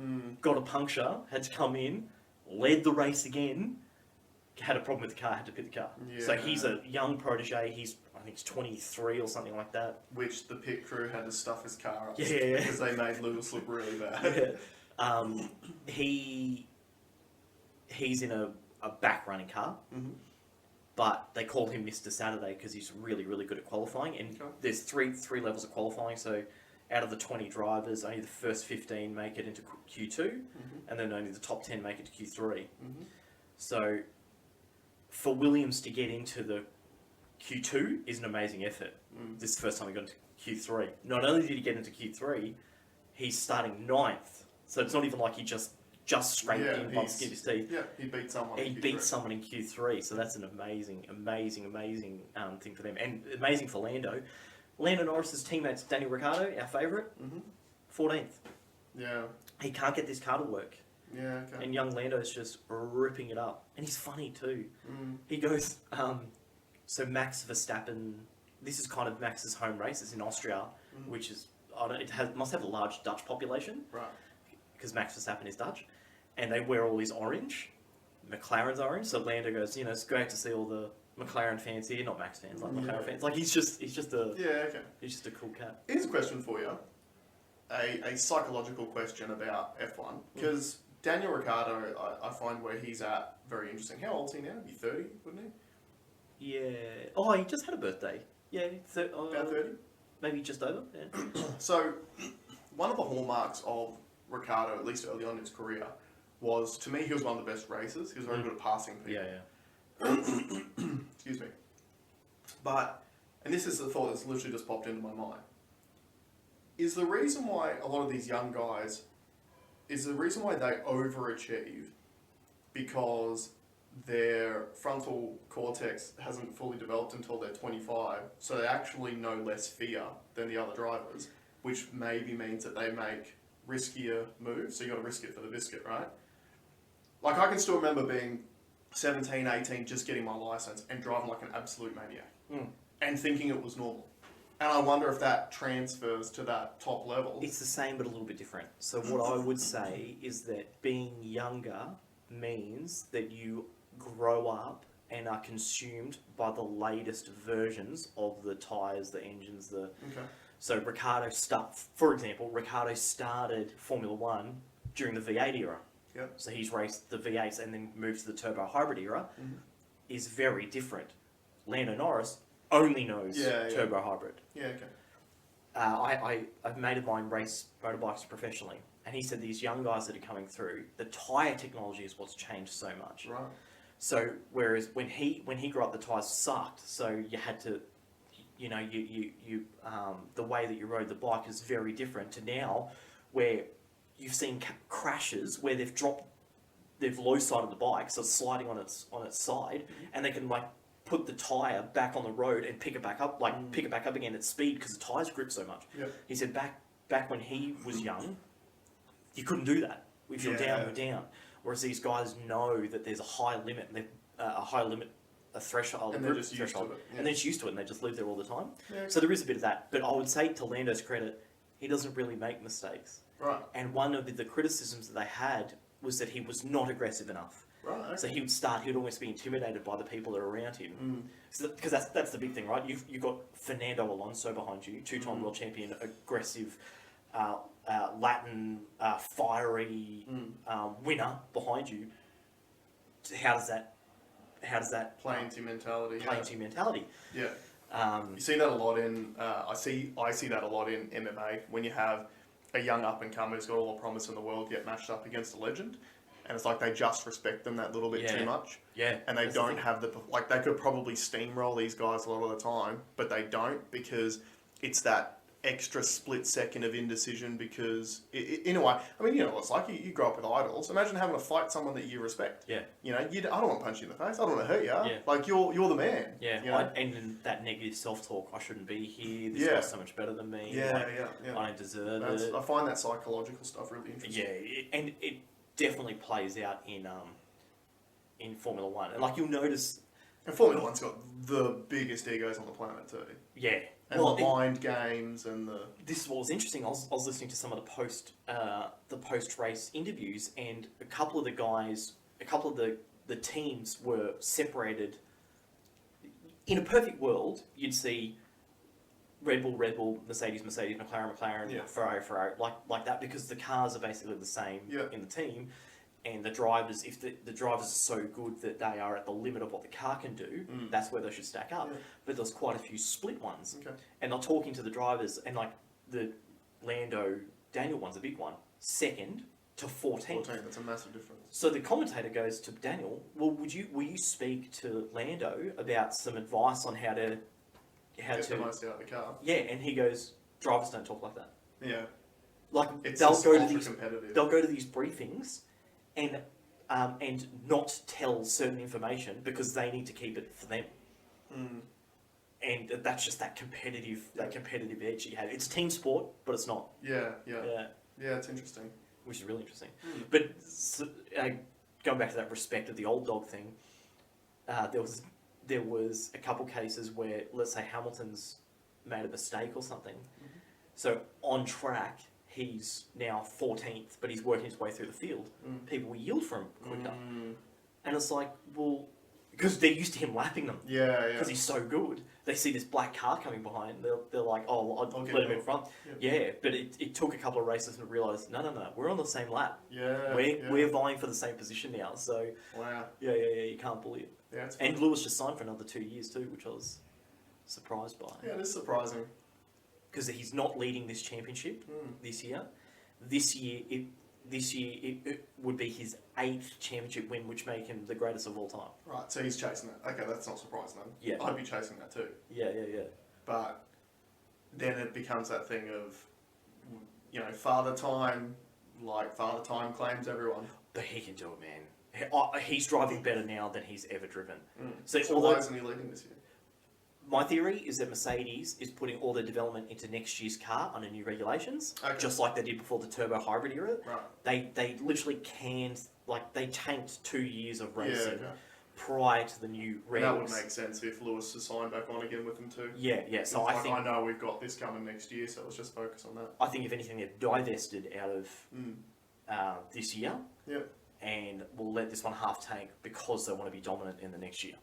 Speaker 1: got a puncture, had to come in, led the race again, had a problem with the car, had to pit the car. Yeah. So he's a young protege. I think he's 23 or something like that.
Speaker 2: Which the pit crew had to stuff his car up
Speaker 1: because
Speaker 2: they made Lewis look really bad.
Speaker 1: He's in a back running car, but they call him Mr. Saturday because he's really, really good at qualifying. And there's three levels of qualifying. So out of the 20 drivers, only the first 15 make it into Q2, and then only the top 10 make it to Q3. So for Williams to get into the Q2 is an amazing effort. This is the first time he got into Q3. Not only did he get into Q3, he's starting 9th. So it's not even like he just scraped in by the skin of his teeth.
Speaker 2: Yeah, he beat someone.
Speaker 1: He beat someone in Q3. So that's an amazing thing for them, and amazing for Lando. Lando Norris's teammates, Daniel Ricciardo, our favourite, 14th.
Speaker 2: Yeah.
Speaker 1: He can't get this car to work.
Speaker 2: Yeah, okay.
Speaker 1: And young Lando's just ripping it up. And he's funny too. He goes, so Max Verstappen, this is kind of Max's home race. It's in Austria, which is, must have a large Dutch population.
Speaker 2: Right. Because
Speaker 1: Max Verstappen is Dutch. And they wear all his orange. McLaren's orange. So Lando goes, it's great to see all the McLaren fans here, not Max fans, like McLaren fans. Like he's just a he's just a cool cat.
Speaker 2: Here's a question for you. A psychological question about F1. Because Daniel Ricciardo, I find where he's at very interesting. How old is he now? He'd be 30, wouldn't he?
Speaker 1: Yeah. Oh, he just had a birthday. Yeah.
Speaker 2: About 30?
Speaker 1: Maybe just over. Yeah.
Speaker 2: So, one of the hallmarks of Ricciardo, at least early on in his career, was, to me, he was one of the best racers. He was very good at passing people. Excuse me. But, and this is the thought that's literally just popped into my mind, is the reason why a lot of these young guys, is the reason why they overachieve because their frontal cortex hasn't fully developed until they're 25, so they actually know less fear than the other drivers, which maybe means that they make riskier moves, so you got to risk it for the biscuit, right? Like, I can still remember being 17, 18, just getting my license and driving like an absolute maniac and thinking it was normal. And I wonder if that transfers to that top level.
Speaker 1: It's the same but a little bit different. So what I would say is that being younger means that you grow up and are consumed by the latest versions of the tyres, the engines, the...
Speaker 2: Okay.
Speaker 1: So Ricciardo started Formula One during the V8 era.
Speaker 2: Yep.
Speaker 1: So he's raced the V8s and then moved to the turbo hybrid era. Is very different. Lando Norris only knows turbo hybrid.
Speaker 2: Yeah, okay.
Speaker 1: A mate of mine race motorbikes professionally, and he said these young guys that are coming through, the tyre technology is what's changed so much.
Speaker 2: Right.
Speaker 1: So whereas when he grew up, the tyres sucked, so you had to, the way that you rode the bike is very different to now, where you've seen crashes where they've low-sided the bike, so it's sliding on its side, and they can put the tyre back on the road and pick it back up, pick it back up again at speed because the tyres grip so much.
Speaker 2: Yep.
Speaker 1: He said back when he was young, you couldn't do that. If you're down, you're down. Whereas these guys know that there's a high limit, a threshold,
Speaker 2: and they're just used to it. Yeah.
Speaker 1: And they're just used to it, and they just live there all the time.
Speaker 2: Yeah.
Speaker 1: So there is a bit of that. But I would say, to Lando's credit, he doesn't really make mistakes.
Speaker 2: Right.
Speaker 1: And one of the criticisms that they had was that he was not aggressive enough.
Speaker 2: Right. Okay.
Speaker 1: So he'd almost be intimidated by the people that are around him. Because that's the big thing, right? You've got Fernando Alonso behind you, two-time world champion, aggressive, Latin, fiery winner behind you. How does that
Speaker 2: play into mentality?
Speaker 1: Yeah.
Speaker 2: You see that a lot in. I see that a lot in MMA when you have a young up and comer who's got all the promise in the world get matched up against a legend, and it's like they just respect them that little bit too much.
Speaker 1: Yeah.
Speaker 2: And they don't have they could probably steamroll these guys a lot of the time, but they don't because it's that extra split second of indecision because in a way, I mean, you know what it's like, you grow up with idols. Imagine having to fight someone that you respect.
Speaker 1: Yeah.
Speaker 2: I don't want to punch you in the face. I don't want to hurt you.
Speaker 1: Yeah.
Speaker 2: Like, you're the man.
Speaker 1: Yeah.
Speaker 2: You know?
Speaker 1: And then that negative self-talk, I shouldn't be here, this guy's so much better than me.
Speaker 2: Yeah.
Speaker 1: I don't deserve it.
Speaker 2: I find that psychological stuff really interesting.
Speaker 1: Yeah, and it definitely plays out in Formula One. And you'll notice...
Speaker 2: And Formula One's got the biggest egos on the planet too.
Speaker 1: Yeah.
Speaker 2: And the mind games and the...
Speaker 1: This is what was interesting. I was listening to some of the post-race interviews, and a couple of the teams were separated. In a perfect world, you'd see Red Bull, Mercedes, McLaren, Ferrari, like that, because the cars are basically the same in the team. And the drivers, if the drivers are so good that they are at the limit of what the car can do, that's where they should stack up. Yeah. But there's quite a few split ones.
Speaker 2: Okay.
Speaker 1: And they're talking to the drivers, and the Lando Daniel one's a big one. 2nd to 14th.
Speaker 2: That's a massive difference.
Speaker 1: So the commentator goes to Daniel, well, will you speak to Lando about some advice on how to
Speaker 2: get the most out of the car?
Speaker 1: Yeah, and he goes, drivers don't talk like that.
Speaker 2: Yeah.
Speaker 1: They'll go to these briefings and not tell certain information because they need to keep it for them. And that's just that competitive edge you have. It's a team sport, but it's not.
Speaker 2: Yeah, it's interesting.
Speaker 1: Which is really interesting. But going back to that respect of the old dog thing, there was a couple cases where, let's say, Hamilton's made a mistake or something. So on track, he's now 14th, but he's working his way through the field. People will yield for him quicker. And it's like, well, because they're used to him lapping them.
Speaker 2: Yeah.
Speaker 1: Because he's so good. They see this black car coming behind, they're like, oh, well, I'll let him in front. Yeah, but it took a couple of races to realise, no, we're on the same lap. We're vying for the same position now, so...
Speaker 2: Wow.
Speaker 1: Yeah, you can't bully it.
Speaker 2: Yeah, it's
Speaker 1: and Lewis just signed for another 2 years too, which I was surprised by.
Speaker 2: Yeah, it is surprising.
Speaker 1: Because he's not leading this championship this year, This year, it would be his 8th championship win, which make him the greatest of all time.
Speaker 2: Right, so he's chasing that. Okay, that's not surprising then.
Speaker 1: Yeah.
Speaker 2: I'd be chasing that too.
Speaker 1: Yeah.
Speaker 2: But then it becomes that thing of, father time claims everyone.
Speaker 1: But he can do it, man. He's driving better now than he's ever driven.
Speaker 2: So why isn't he leading this year?
Speaker 1: My theory is that Mercedes is putting all their development into next year's car under new regulations, just like they did before the turbo hybrid era.
Speaker 2: Right.
Speaker 1: They literally they tanked 2 years of racing prior to the new regs.
Speaker 2: That would make sense if Lewis has signed back on again with them too.
Speaker 1: Yeah. So I think
Speaker 2: I know we've got this coming next year, so let's just focus on that.
Speaker 1: I think if anything, they've divested out of this year.
Speaker 2: Yeah.
Speaker 1: And we'll let this one half tank because they want to be dominant in the next year.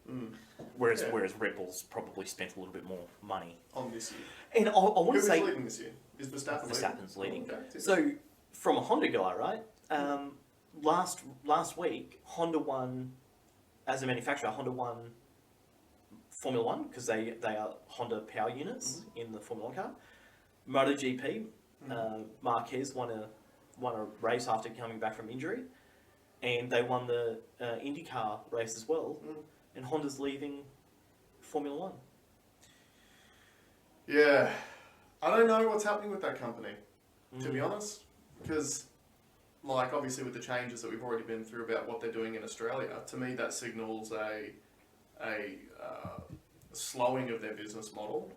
Speaker 1: Whereas Red Bull's probably spent a little bit more money
Speaker 2: on this year.
Speaker 1: And I want to say,
Speaker 2: who's leading this year? Is
Speaker 1: Verstappen's leading.
Speaker 2: Okay.
Speaker 1: So from a Honda guy, right? Last week, Honda won as a manufacturer. Honda won Formula One because they are Honda power units in the Formula One car. MotoGP, Marquez won a race after coming back from injury. And they won the IndyCar race as well. And Honda's leaving Formula One.
Speaker 2: Yeah. I don't know what's happening with that company, to be honest. Because, obviously with the changes that we've already been through about what they're doing in Australia, to me that signals a slowing of their business model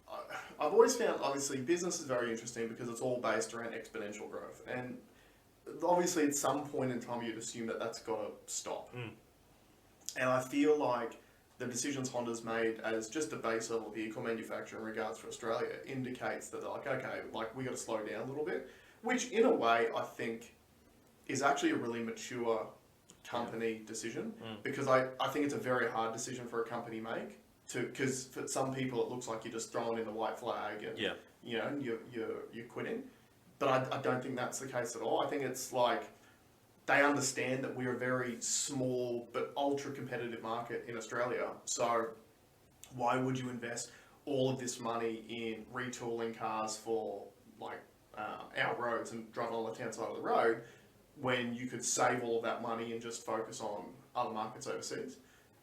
Speaker 2: I've always found, obviously, business is very interesting because it's all based around exponential growth. And obviously at some point in time you'd assume that that's got to stop. And I feel like the decisions Honda's made as just a base level vehicle manufacturer in regards to Australia indicates that they're we got to slow down a little bit, which in a way I think is actually a really mature company decision, because I think it's a very hard decision for a company to make, because for some people it looks like you're just throwing in the white flag and you're quitting. But I don't think that's the case at all. I think it's they understand that we're a very small but ultra competitive market in Australia. So why would you invest all of this money in retooling cars for our roads and driving on the left-hand side of the road when you could save all of that money and just focus on other markets overseas?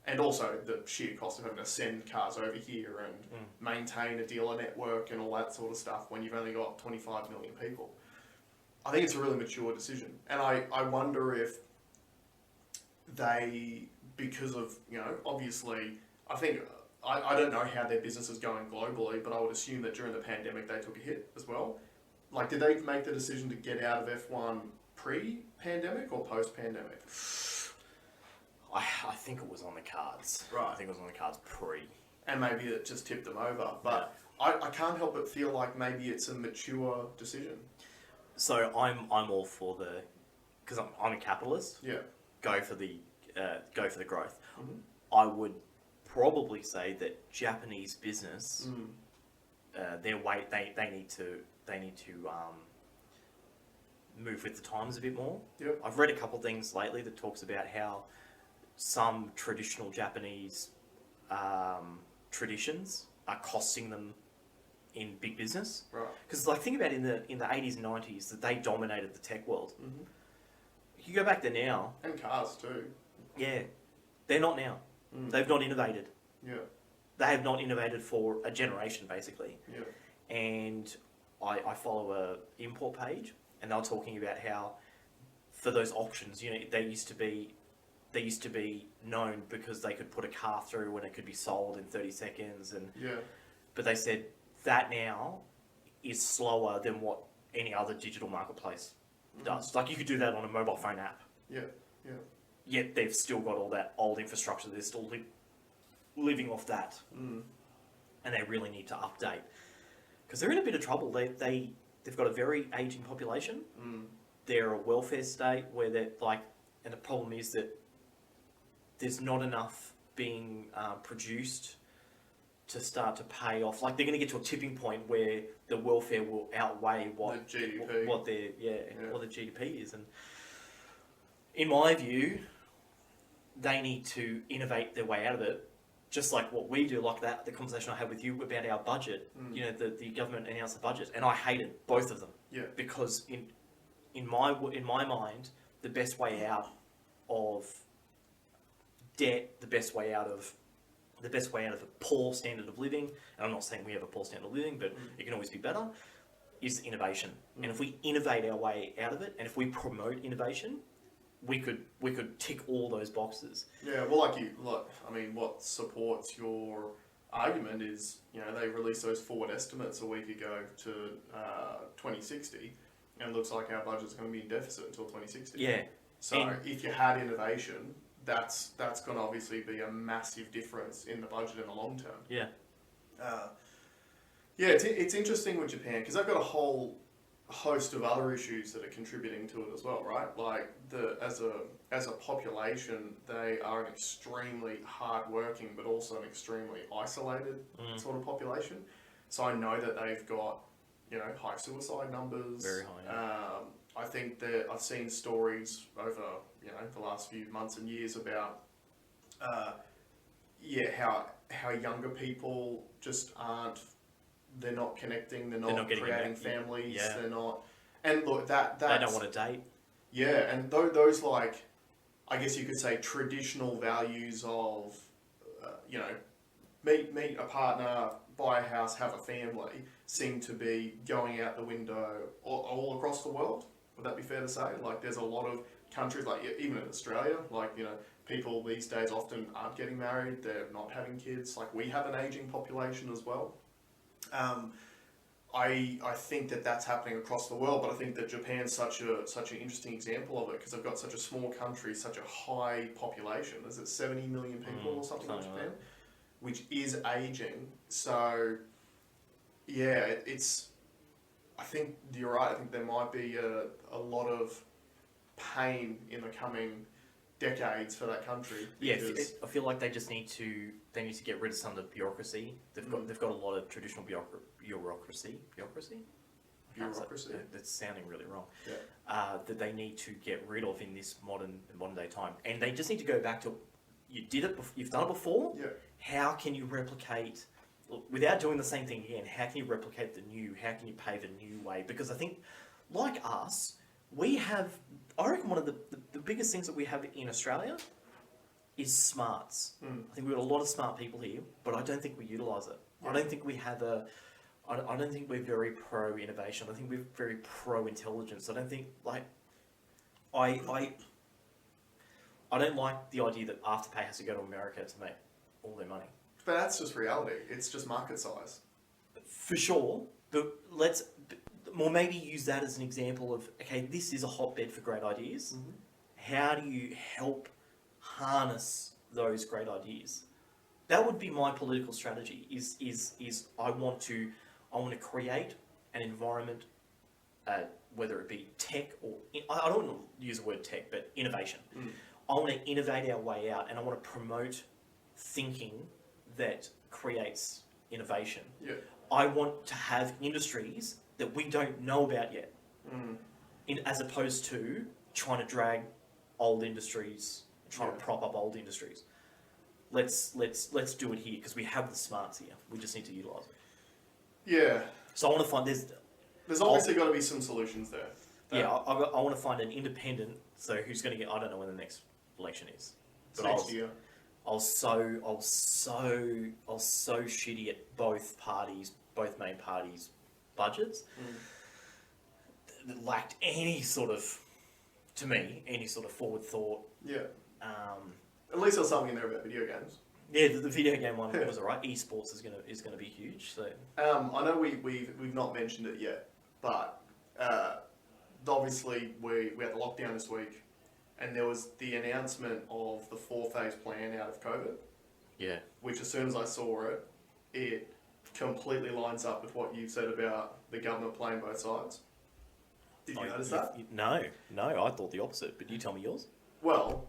Speaker 2: And also the sheer cost of having to send cars over here and maintain a dealer network and all that sort of stuff when you've only got 25 million people. I think it's a really mature decision. And I wonder if they, because of, obviously, I think, I don't know how their business is going globally, but I would assume that during the pandemic they took a hit as well. Did they make the decision to get out of F1 pre-pandemic or post-pandemic?
Speaker 1: I think it was on the cards.
Speaker 2: Right.
Speaker 1: I think it was on the cards pre.
Speaker 2: And maybe it just tipped them over. But I can't help but feel like maybe it's a mature decision.
Speaker 1: So I'm all for because I'm a capitalist.
Speaker 2: Yeah.
Speaker 1: Go for the growth. I would probably say that Japanese business, their weight, they need to move with the times a bit more.
Speaker 2: Yep.
Speaker 1: I've read a couple of things lately that talks about how some traditional Japanese traditions are costing them in big business.
Speaker 2: Right.
Speaker 1: Because think about in the 80s and 90s that they dominated the tech world. You go back there now.
Speaker 2: And cars too.
Speaker 1: Yeah. They're not now. They've not innovated.
Speaker 2: Yeah.
Speaker 1: They have not innovated for a generation, basically.
Speaker 2: Yeah.
Speaker 1: And I follow a import page, and they're talking about how for those auctions, they used to be known because they could put a car through and it could be sold in 30 seconds. But they said that now is slower than what any other digital marketplace does. You could do that on a mobile phone app.
Speaker 2: Yeah.
Speaker 1: Yet they've still got all that old infrastructure. They're still living off that. And they really need to update. Because they're in a bit of trouble. They've got a very aging population. They're a welfare state where they're and the problem is that there's not enough being produced to start to pay off. They're going to get to a tipping point where the welfare will outweigh what
Speaker 2: the GDP.
Speaker 1: what the GDP is. And in my view, they need to innovate their way out of it just like what we do, like that, the conversation I had with you about our budget, you know, the government announced the budget, and I hated both of them.
Speaker 2: Yeah.
Speaker 1: Because in my mind, the best way out of debt, the best way out of a poor standard of living, and I'm not saying we have a poor standard of living, but it can always be better, is innovation. And if we innovate our way out of it, and if we promote innovation, we could tick all those boxes.
Speaker 2: Yeah, well, I mean, what supports your argument is, you know, they released those forward estimates a week ago to 2060, and it looks like our budget's going to be in deficit until 2060.
Speaker 1: Yeah.
Speaker 2: So if you had innovation, that's going to obviously be a massive difference in the budget in the long term.
Speaker 1: Yeah.
Speaker 2: Yeah, it's interesting with Japan because they've got a whole host of other issues that are contributing to it as well, right? Like as a population, they are an extremely hardworking but also an extremely isolated sort of population. So I know that they've got, you know, high suicide numbers.
Speaker 1: Very high. Yeah.
Speaker 2: I think that I've seen stories over, you know, the last few months and years about how younger people just aren't. They're not connecting. They're not creating families.
Speaker 1: Yeah.
Speaker 2: They're not. And look, that's...
Speaker 1: They don't want to date.
Speaker 2: Yeah, and those like, I guess you could say traditional values of, you know, meet a partner, buy a house, have a family, seem to be going out the window all across the world. Would that be fair to say? Like, there's a lot of countries, like even in Australia, like, you know, people these days often aren't getting married. They're not having kids. Like, we have an aging population as well. I think that that's happening across the world, but I think that Japan's such an interesting example of it because they've got such a small country, such a high population. Is it 70 million people or something like Japan, which is aging. So yeah, I think you're right. I think there might be a lot of pain in the coming decades for that country.
Speaker 1: Yeah, I feel like they just need to get rid of some of the bureaucracy. They've got a lot of traditional bureaucracy. That's sounding really wrong.
Speaker 2: Yeah.
Speaker 1: That they need to get rid of in this modern day time, and they just need to go back to you've done it before.
Speaker 2: Yeah.
Speaker 1: How can you replicate without doing the same thing again? How can you replicate the new? How can you pave a new way? Because I think, like us, we have. I reckon one of the biggest things that we have in Australia is smarts. I think we've got a lot of smart people here, but I don't think we utilise it. Yeah. I don't think we have I don't think we're very pro-innovation. I think we're very pro-intelligence. I don't think, like... I don't like the idea that Afterpay has to go to America to make all their money.
Speaker 2: But that's just reality. It's just market size.
Speaker 1: For sure, but let's... Or maybe use that as an example of, okay, this is a hotbed for great ideas. Mm-hmm. How do you help harness those great ideas? That would be my political strategy. Is I want to create an environment, whether it be tech or I don't want to use the word tech, but innovation. I want to innovate our way out, and I want to promote thinking that creates innovation.
Speaker 2: Yeah.
Speaker 1: I want to have industries that we don't know about yet, as opposed to trying to drag old industries, trying to prop up old industries. Let's do it here because we have the smarts here. We just need to utilise it.
Speaker 2: Yeah.
Speaker 1: So I want to find
Speaker 2: there's obviously got to be some solutions there.
Speaker 1: Yeah, I want to find an independent. So who's going to get? I don't know when the next election is.
Speaker 2: But next year.
Speaker 1: I was so shitty at both main parties' budgets. That lacked any sort of forward thought.
Speaker 2: Yeah. At least there's something in there about video games.
Speaker 1: Yeah, the video game one was alright. Esports is gonna be huge. So
Speaker 2: I know we've not mentioned it yet, but obviously we had the lockdown this week, and there was the announcement of the 4-phase plan out of COVID.
Speaker 1: Yeah.
Speaker 2: Which, as soon as I saw it, it completely lines up with what you said about the government playing both sides. Did you notice that?
Speaker 1: No, I thought the opposite, but you tell me yours.
Speaker 2: Well,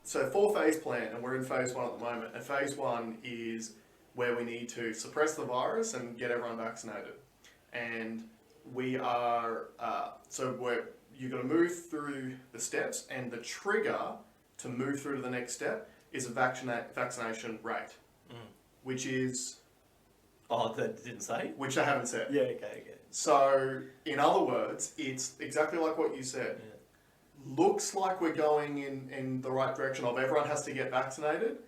Speaker 2: so 4-phase plan, and we're in phase 1 at the moment, and phase 1 is where we need to suppress the virus and get everyone vaccinated. And we are, you've got to move through the steps, and the trigger to move through to the next step is a vaccination rate, which is...
Speaker 1: Oh, that didn't say?
Speaker 2: Which I haven't said.
Speaker 1: Yeah, okay.
Speaker 2: So, in other words, it's exactly like what you said. Yeah. Looks like we're going in the right direction of everyone has to get vaccinated.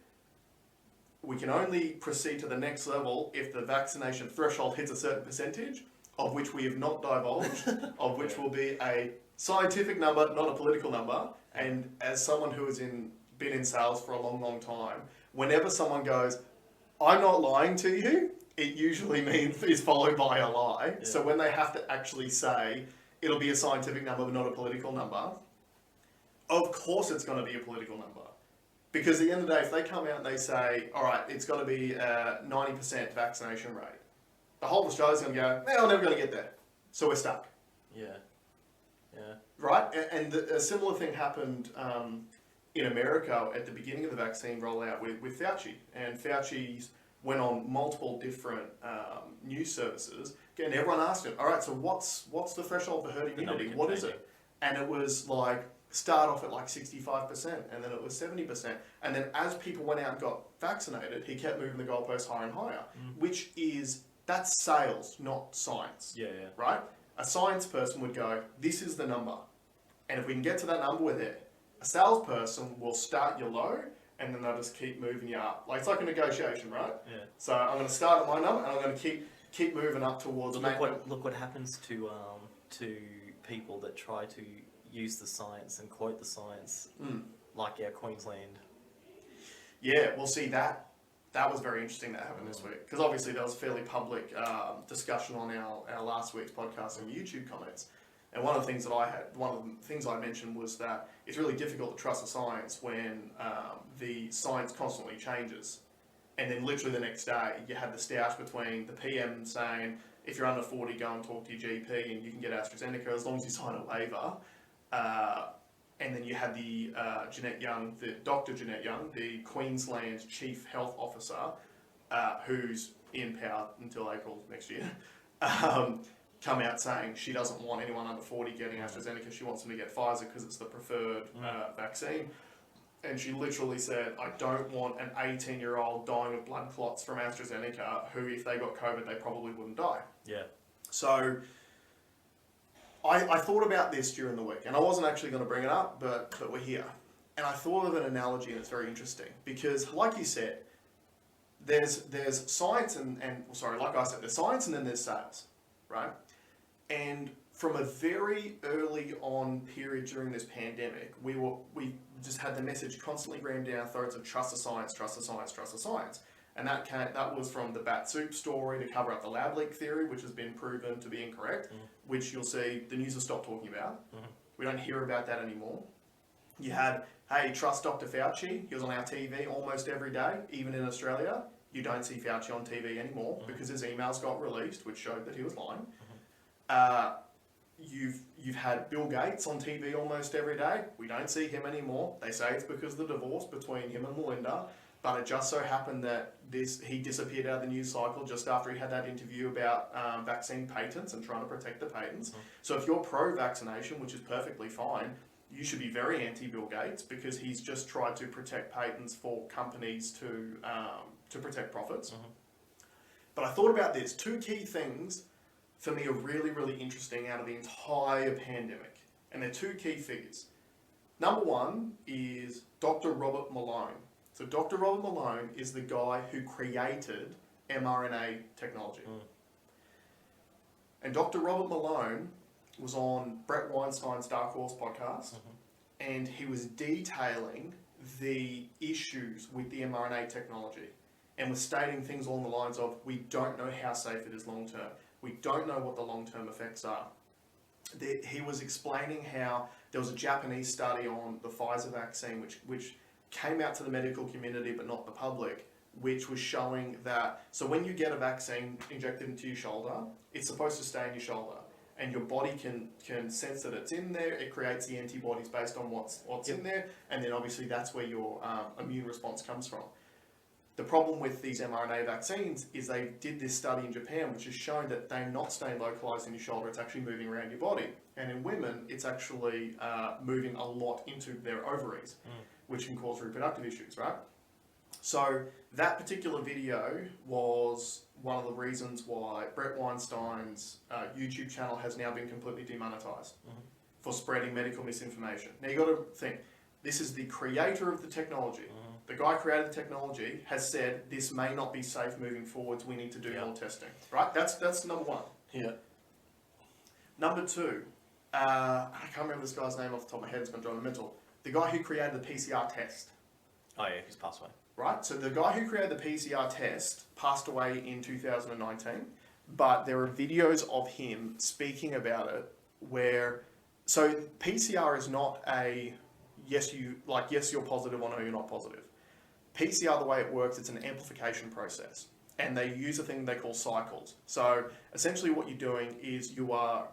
Speaker 2: We can only proceed to the next level if the vaccination threshold hits a certain percentage, of which we have not divulged, of which will be a scientific number, not a political number. And as someone who has been in sales for a long, long time, whenever someone goes, I'm not lying to you, it usually means is followed by a lie. Yeah. So when they have to actually say, it'll be a scientific number, but not a political number, of course it's going to be a political number. Because at the end of the day, if they come out and they say, all right, it's got to be a 90% vaccination rate, the whole of Australia's going to go, we're never going to get there. So we're stuck.
Speaker 1: Yeah.
Speaker 2: Right? And a similar thing happened in America at the beginning of the vaccine rollout with Fauci. And Fauci's went on multiple different news services, and everyone asked him, all right, so what's the threshold for herd immunity? What is it? And it was like, start off at like 65%, and then it was 70%. And then as people went out and got vaccinated, he kept moving the goalposts higher and higher, that's sales, not science.
Speaker 1: Yeah.
Speaker 2: Right? A science person would go, this is the number. And if we can get to that number, we're there. A salesperson will start you low, and then they'll just keep moving you up. Like, it's like a negotiation, right?
Speaker 1: Yeah.
Speaker 2: So I'm going to start at my number, and I'm going to keep moving up towards...
Speaker 1: Look what happens to people that try to use the science and quote the science, like our Queensland.
Speaker 2: Yeah, well, see, that was very interesting that happened this week, because obviously there was a fairly public discussion on our last week's podcast and YouTube comments. And one of the things I mentioned was that it's really difficult to trust the science when the science constantly changes. And then literally the next day, you had the stoush between the PM saying, if you're under 40, go and talk to your GP and you can get AstraZeneca as long as you sign a waiver. And then you had the Dr Jeanette Young, the Queensland Chief Health Officer, who's in power until April next year, come out saying she doesn't want anyone under 40 getting AstraZeneca. She wants them to get Pfizer because it's the preferred vaccine. And she literally said, I don't want an 18-year-old dying of blood clots from AstraZeneca who, if they got COVID, they probably wouldn't die.
Speaker 1: Yeah.
Speaker 2: So I thought about this during the week, and I wasn't actually going to bring it up, but we're here. And I thought of an analogy, and it's very interesting, because like you said, there's science like I said, there's science and then there's sales, right? And from a very early on period during this pandemic, we just had the message constantly rammed down our throats of trust the science, trust the science, trust the science. And that was from the bat soup story to cover up the lab leak theory, which has been proven to be incorrect, which you'll see the news has stopped talking about. We don't hear about that anymore. You had, hey, trust Dr. Fauci. He was on our TV almost every day, even in Australia. You don't see Fauci on TV anymore because his emails got released, which showed that he was lying. You've had Bill Gates on TV almost every day. We don't see him anymore. They say it's because of the divorce between him and Melinda. But it just so happened that he disappeared out of the news cycle just after he had that interview about vaccine patents and trying to protect the patents. So if you're pro-vaccination, which is perfectly fine, you should be very anti-Bill Gates because he's just tried to protect patents for companies to protect profits. But I thought about this. Two key things for me are really, really interesting out of the entire pandemic. And they're two key figures. Number one is Dr. Robert Malone. So Dr. Robert Malone is the guy who created mRNA technology. And Dr. Robert Malone was on Bret Weinstein's DarkHorse Podcast, and he was detailing the issues with the mRNA technology and was stating things along the lines of, we don't know how safe it is long term. We don't know what the long-term effects are. He was explaining how there was a Japanese study on the Pfizer vaccine, which came out to the medical community but not the public, which was showing that, so when you get a vaccine injected into your shoulder, it's supposed to stay in your shoulder, and your body can sense that it's in there. It creates the antibodies based on what's in there, and then obviously that's where your immune response comes from. The problem with these mRNA vaccines is they did this study in Japan, which has shown that they're not staying localized in your shoulder, it's actually moving around your body. And in women, it's actually moving a lot into their ovaries, which can cause reproductive issues, right? So that particular video was one of the reasons why Bret Weinstein's YouTube channel has now been completely demonetized for spreading medical misinformation. Now you got to think, this is the creator of the technology. The guy who created the technology has said this may not be safe moving forwards. We need to do more testing, right? That's number one.
Speaker 1: Yeah.
Speaker 2: Number two, I can't remember this guy's name off the top of my head. It's going to drive me mental. The guy who created the PCR test.
Speaker 1: Oh yeah, he's passed away.
Speaker 2: Right, so the guy who created the PCR test passed away in 2019, but there are videos of him speaking about it where, so PCR is not a yes you're positive or no you're not positive. PCR, the way it works, it's an amplification process, and they use a thing they call cycles. So essentially what you're doing is you are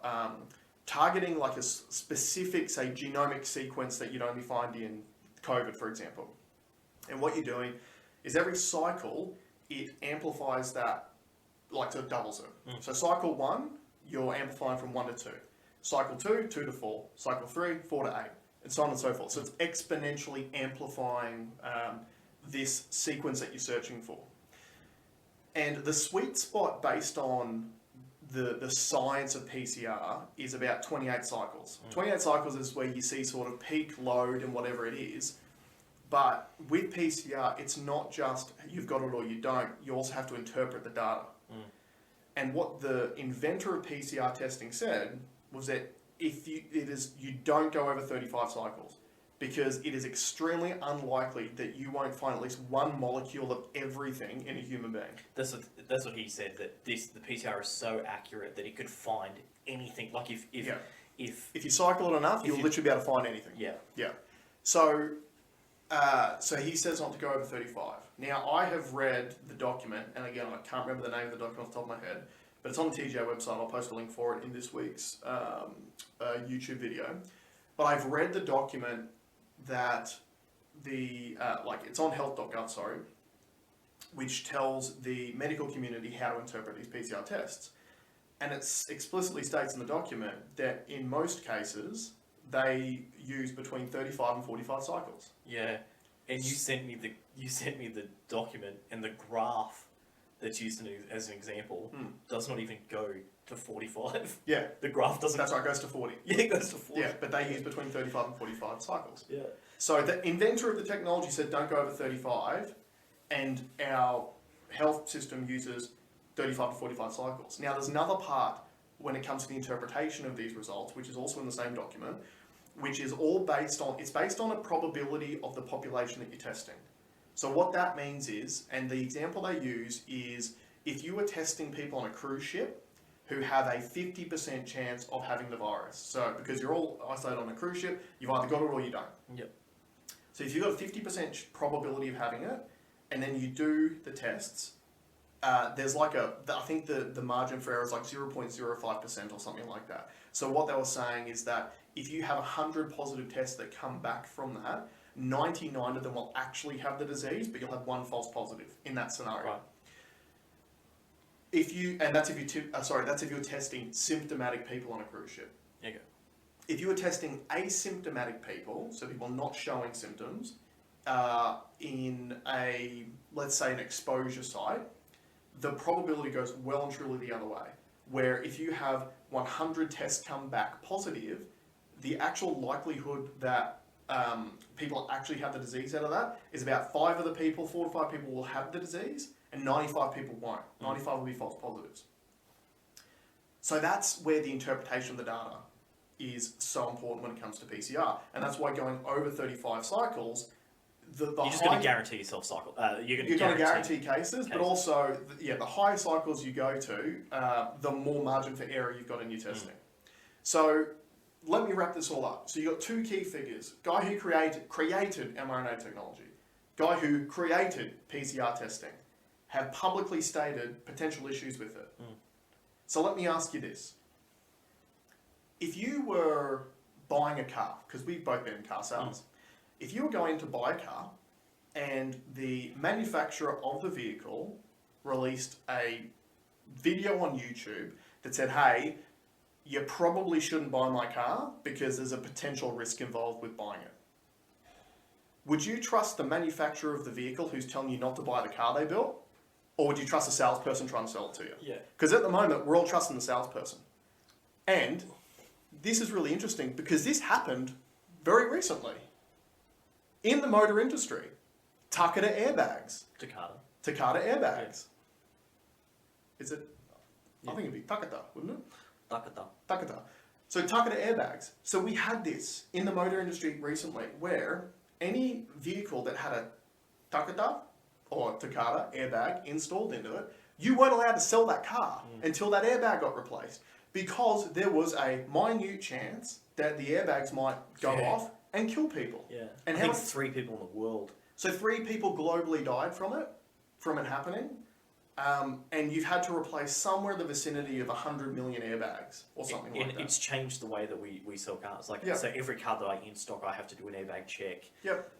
Speaker 2: targeting like a specific, say, genomic sequence that you'd only find in COVID, for example. And what you're doing is every cycle, it amplifies that, like so it doubles it. So cycle 1, you're amplifying from 1 to 2. Cycle 2, 2 to 4. Cycle 3, 4 to 8. And so on and so forth. So it's exponentially amplifying this sequence that you're searching for. And the sweet spot based on the science of PCR is about 28 cycles. 28 cycles is where you see sort of peak load and whatever it is. But with PCR, it's not just you've got it or you don't. You also have to interpret the data. And what the inventor of PCR testing said was that you don't go over 35 cycles, because it is extremely unlikely that you won't find at least one molecule of everything in a human being.
Speaker 1: That's what he said, that the PCR is so accurate that it could find anything. Like if
Speaker 2: you cycle it enough, you'll literally be able to find anything.
Speaker 1: Yeah.
Speaker 2: So he says not to go over 35. Now, I have read the document, and again, I can't remember the name of the document off the top of my head, but it's on the TGA website. I'll post a link for it in this week's YouTube video. But I've read the document that it's on health.gov, which tells the medical community how to interpret these PCR tests. And it explicitly states in the document that in most cases, they use between 35 and 45 cycles.
Speaker 1: Yeah, and you sent me the document, and the graph that's used as an example does not even go to 45.
Speaker 2: Yeah,
Speaker 1: the graph doesn't.
Speaker 2: That's right, it goes to 40.
Speaker 1: Yeah, it goes to 40.
Speaker 2: Yeah, but they use between 35 and 45 cycles.
Speaker 1: Yeah.
Speaker 2: So the inventor of the technology said don't go over 35, and our health system uses 35 to 45 cycles. Now, there's another part when it comes to the interpretation of these results, which is also in the same document, which is all based on a probability of the population that you're testing. So what that means is, and the example they use is, if you were testing people on a cruise ship who have a 50% chance of having the virus. So because you're all isolated on a cruise ship, you've either got it or you don't.
Speaker 1: Yep.
Speaker 2: So if you've got a 50% probability of having it, and then you do the tests, there's like I think the margin for error is like 0.05% or something like that. So what they were saying is that if you have 100 positive tests that come back from that, 99 of them will actually have the disease, but you'll have one false positive in that scenario.
Speaker 1: Right.
Speaker 2: That's if you're testing symptomatic people on a cruise ship.
Speaker 1: There you go.
Speaker 2: If you were testing asymptomatic people, so people not showing symptoms, in let's say an exposure site, the probability goes well and truly the other way. Where if you have 100 tests come back positive, the actual likelihood that people actually have the disease out of that is about 4 to 5 people will have the disease, and 95 people won't. 95 will be false positives. So that's where the interpretation of the data is so important when it comes to PCR. And that's why going over 35 cycles, you're just going to guarantee yourself cycle. You're going to guarantee cases, but also, the higher cycles you go to, the more margin for error you've got in your testing. So let me wrap this all up. So you've got 2 key figures. Guy who created mRNA technology, guy who created PCR testing, have publicly stated potential issues with it. So let me ask you this. If you were buying a car, because we've both been in car sales, if you were going to buy a car and the manufacturer of the vehicle released a video on YouTube that said, hey, you probably shouldn't buy my car because there's a potential risk involved with buying it. would you trust the manufacturer of the vehicle who's telling you not to buy the car they built? Or would you trust the salesperson trying to sell it to you?
Speaker 1: Yeah.
Speaker 2: Because at the moment, we're all trusting the salesperson. And this is really interesting because this happened very recently. In the motor industry, Takata airbags. Takata airbags. Yeah. Is it? Yeah. I think it'd be Takata, wouldn't it? Takata. So Takata airbags. So we had this in the motor industry recently where any vehicle that had a Takata or Takata airbag installed into it, you weren't allowed to sell that car until that airbag got replaced because there was a minute chance that the airbags might go off and kill people.
Speaker 1: Yeah.
Speaker 2: And
Speaker 1: I think 3 people in the world.
Speaker 2: So 3 people globally died from it happening. And you've had to replace somewhere in the vicinity of 100 million airbags or something like that.
Speaker 1: It's changed the way that we sell cars. Like, so every car that I in stock, I have to do an airbag check.
Speaker 2: Yep.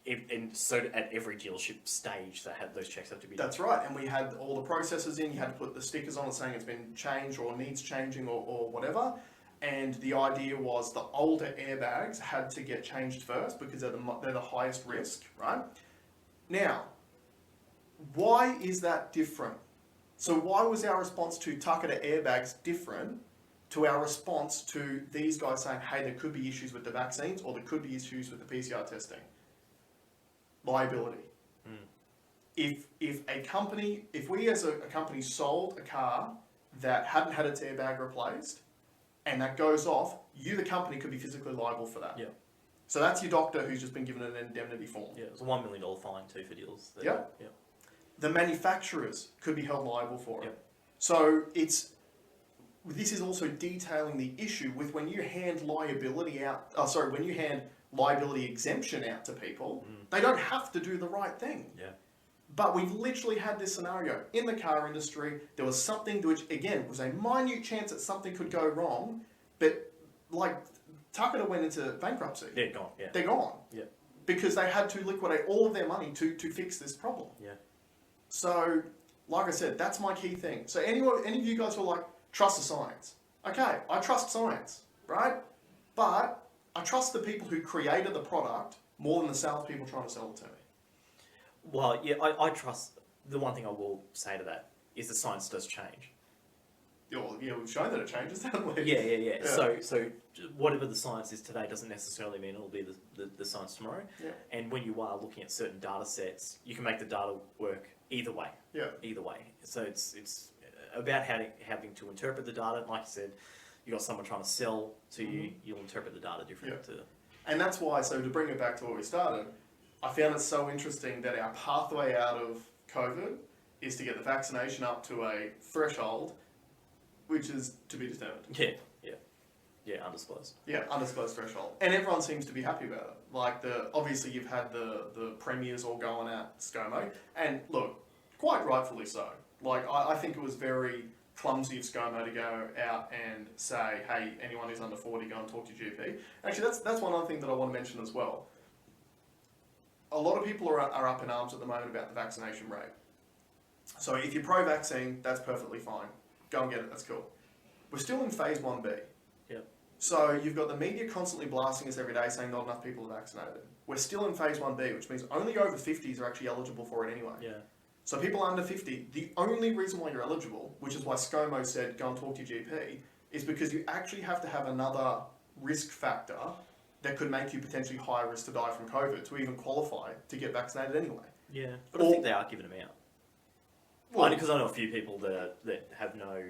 Speaker 1: And so at every dealership stage, those checks have to be done.
Speaker 2: That's right. And we had all the processes in. You had to put the stickers on it saying it's been changed or needs changing or whatever. And the idea was the older airbags had to get changed first because they're the highest risk, right? Now, why is that different? So why was our response to Takata airbags different to our response to these guys saying, hey, there could be issues with the vaccines or there could be issues with the PCR testing? Liability. If we as a company sold a car that hadn't had its airbag replaced and that goes off, you, the company, could be physically liable for that.
Speaker 1: Yeah.
Speaker 2: So that's your doctor who's just been given an indemnity form.
Speaker 1: Yeah, it's a $1 million fine too for deals.
Speaker 2: Yeah. The manufacturers could be held liable for it.
Speaker 1: Yep.
Speaker 2: So this is also detailing the issue with when you hand liability exemption out to people, they don't have to do the right thing.
Speaker 1: Yeah.
Speaker 2: But we've literally had this scenario in the car industry. There was something which, again, was a minute chance that something could go wrong, but like Takata went into bankruptcy.
Speaker 1: They're gone. Yeah.
Speaker 2: They're gone.
Speaker 1: Yeah.
Speaker 2: Because they had to liquidate all of their money to fix this problem.
Speaker 1: Yeah.
Speaker 2: So, like I said, that's my key thing. So any of you guys who are like, trust the science. Okay, I trust science, right? But I trust the people who created the product more than the salespeople trying to sell it to me.
Speaker 1: Well, yeah, I trust. The one thing I will say to that is the science does change.
Speaker 2: Yeah, we've shown that it changes, haven't we?
Speaker 1: Yeah. So whatever the science is today doesn't necessarily mean it'll be the science tomorrow.
Speaker 2: Yeah.
Speaker 1: And when you are looking at certain data sets, you can make the data work either way.
Speaker 2: Yeah.
Speaker 1: Either way. So it's about having to interpret the data. Like you said, you got someone trying to sell to you, you'll interpret the data differently too.
Speaker 2: And that's why, so to bring it back to where we started, I found it so interesting that our pathway out of COVID is to get the vaccination up to a threshold, which is to be determined.
Speaker 1: Yeah, undisclosed.
Speaker 2: Yeah, undisclosed threshold. And everyone seems to be happy about it. Like, obviously you've had the premiers all going at ScoMo, and look, quite rightfully so. Like, I think it was very clumsy of ScoMo to go out and say, hey, anyone who's under 40, go and talk to your GP. Actually, that's one other thing that I want to mention as well. A lot of people are up in arms at the moment about the vaccination rate. So if you're pro-vaccine, that's perfectly fine. Go and get it, that's cool. We're still in phase 1B.
Speaker 1: Yep.
Speaker 2: So you've got the media constantly blasting us every day saying not enough people are vaccinated. We're still in phase 1B, which means only over 50s are actually eligible for it anyway.
Speaker 1: Yeah.
Speaker 2: So people under 50, the only reason why you're eligible, which is why ScoMo said go and talk to your GP, is because you actually have to have another risk factor that could make you potentially higher risk to die from COVID to even qualify to get vaccinated anyway.
Speaker 1: Yeah, but I think they are giving them out.
Speaker 2: Well,
Speaker 1: because I know a few people that have no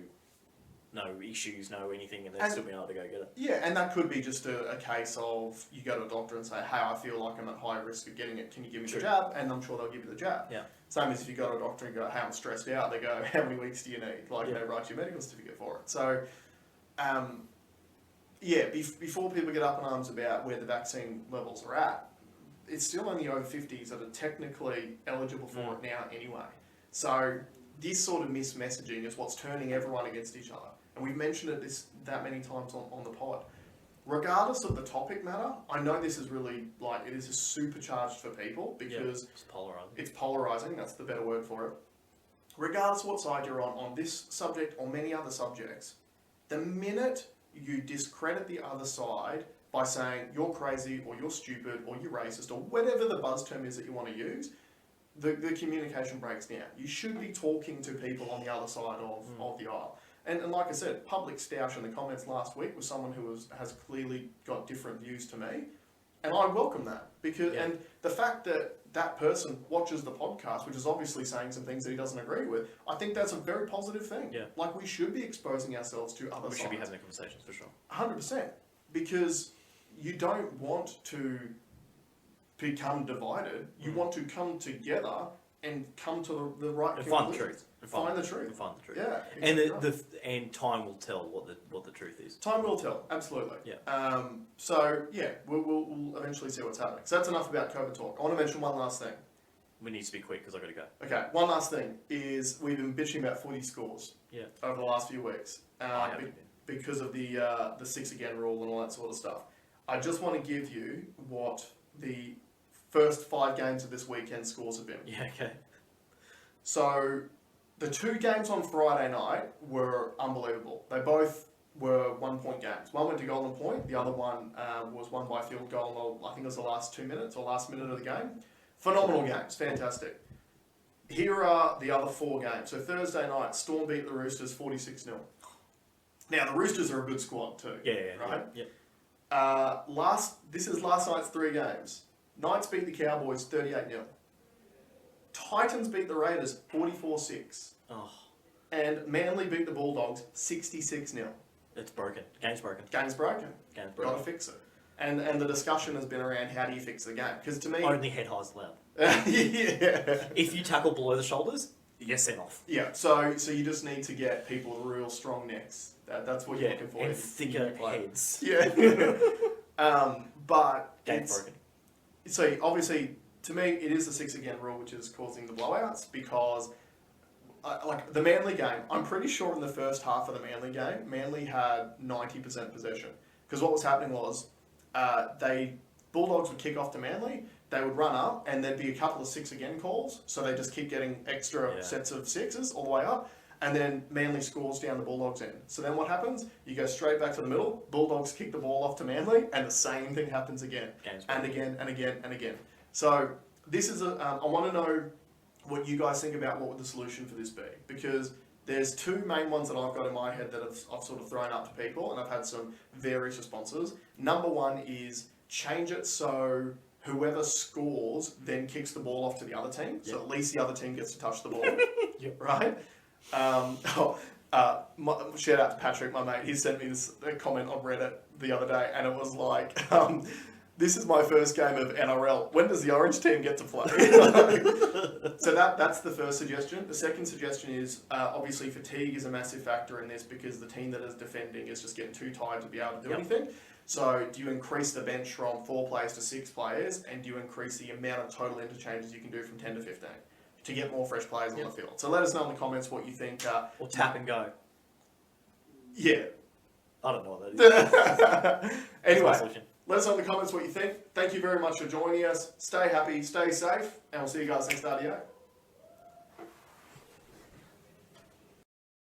Speaker 1: issues, no anything, and they've still been able to go get it.
Speaker 2: Yeah, and that could be just a case of you go to a doctor and say, hey, I feel like I'm at high risk of getting it, can you give me the jab? And I'm sure they'll give you the jab.
Speaker 1: Yeah.
Speaker 2: Same as if you go to a doctor and go, hey, I'm stressed out, they go, how many weeks do you need? Like, they write you a medical certificate for it. So, before people get up in arms about where the vaccine levels are at, it's still only over 50s that are technically eligible for it now anyway. So this sort of messaging is what's turning everyone against each other. And we've mentioned it that many times on the pod. Regardless of the topic matter, I know this is really, it is supercharged for people because
Speaker 1: it's polarizing.
Speaker 2: It's polarizing, that's the better word for it. Regardless of what side you're on this subject or many other subjects, the minute you discredit the other side by saying you're crazy or you're stupid or you're racist or whatever the buzz term is that you want to use, the communication breaks down. You should be talking to people on the other side of the aisle. And like I said, public stoush in the comments last week was someone who has clearly got different views to me. And I welcome that. And the fact that that person watches the podcast, which is obviously saying some things that he doesn't agree with, I think that's a very positive thing.
Speaker 1: Yeah.
Speaker 2: Like, we should be exposing ourselves to other sides.
Speaker 1: We should be having conversations, for sure.
Speaker 2: 100%. Because you don't want to become divided. You want to come together and come to the right conclusion.
Speaker 1: Find the truth.
Speaker 2: Find the truth.
Speaker 1: Find the truth.
Speaker 2: Yeah.
Speaker 1: Exactly. And time will tell what the truth is.
Speaker 2: Time will tell, absolutely.
Speaker 1: Yeah.
Speaker 2: We'll eventually see what's happening. So that's enough about COVID talk. I want to mention one last thing.
Speaker 1: We need to be quick because I've got to go.
Speaker 2: Okay, one last thing is we've been bitching about footy scores over the last few weeks because of the 6 again rule and all that sort of stuff. I just want to give you what the first 5 games of this weekend scores have been.
Speaker 1: Yeah, okay.
Speaker 2: So the 2 games on Friday night were unbelievable. They both were 1-point games. One went to Golden Point. The other one was won by field goal. I think it was the last 2 minutes or last minute of the game. Phenomenal games. Fantastic. Here are the other 4 games. So Thursday night, Storm beat the Roosters 46-0. Now, the Roosters are a good squad too.
Speaker 1: Yeah.
Speaker 2: Right?
Speaker 1: Yeah.
Speaker 2: This is last night's 3 games. Knights beat the Cowboys 38-0. Titans beat the Raiders 44-6.
Speaker 1: Oh.
Speaker 2: And Manly beat the Bulldogs 66-0.
Speaker 1: It's broken. Game's broken.
Speaker 2: Game's broken.
Speaker 1: Game's broken.
Speaker 2: Gotta fix it. And the discussion has been around how do you fix the game? Because to me...
Speaker 1: Only head highs allowed.
Speaker 2: Yeah.
Speaker 1: If you tackle below the shoulders, you get sent off.
Speaker 2: Yeah, so you just need to get people with real strong necks. That's what you're looking for.
Speaker 1: And thicker heads.
Speaker 2: Yeah. But
Speaker 1: Game's broken.
Speaker 2: So obviously, to me, it is the 6 again rule which is causing the blowouts because, like the Manly game, I'm pretty sure in the first half of the Manly game, Manly had 90% possession. Because what was happening was, Bulldogs would kick off to Manly, they would run up, and there'd be a couple of 6 again calls, so they just keep getting extra sets of 6s all the way up. And then Manly scores down the Bulldogs end. So then what happens? You go straight back to the middle, Bulldogs kick the ball off to Manly, and the same thing happens again. And again, and again, and again. So this is I want to know what you guys think about what would the solution for this be. Because there's 2 main ones that I've got in my head that I've sort of thrown up to people, and I've had some various responses. Number 1 is change it so whoever scores then kicks the ball off to the other team. So at least the other team gets to touch the ball. Right? Shout out to Patrick, my mate. He sent me a comment on Reddit the other day, and it was like, this is my first game of NRL. When does the orange team get to play? So that's the first suggestion. The second suggestion is, obviously fatigue is a massive factor in this because the team that is defending is just getting too tired to be able to do anything. So do you increase the bench from 4 players to 6 players, and do you increase the amount of total interchanges you can do from 10 to 15? To get more fresh players on the field. So let us know in the comments what you think.
Speaker 1: Or tap and go.
Speaker 2: Yeah.
Speaker 1: I don't know what that
Speaker 2: is. Anyway, let us know in the comments what you think. Thank you very much for joining us. Stay happy, stay safe, and we'll see you guys next RDO.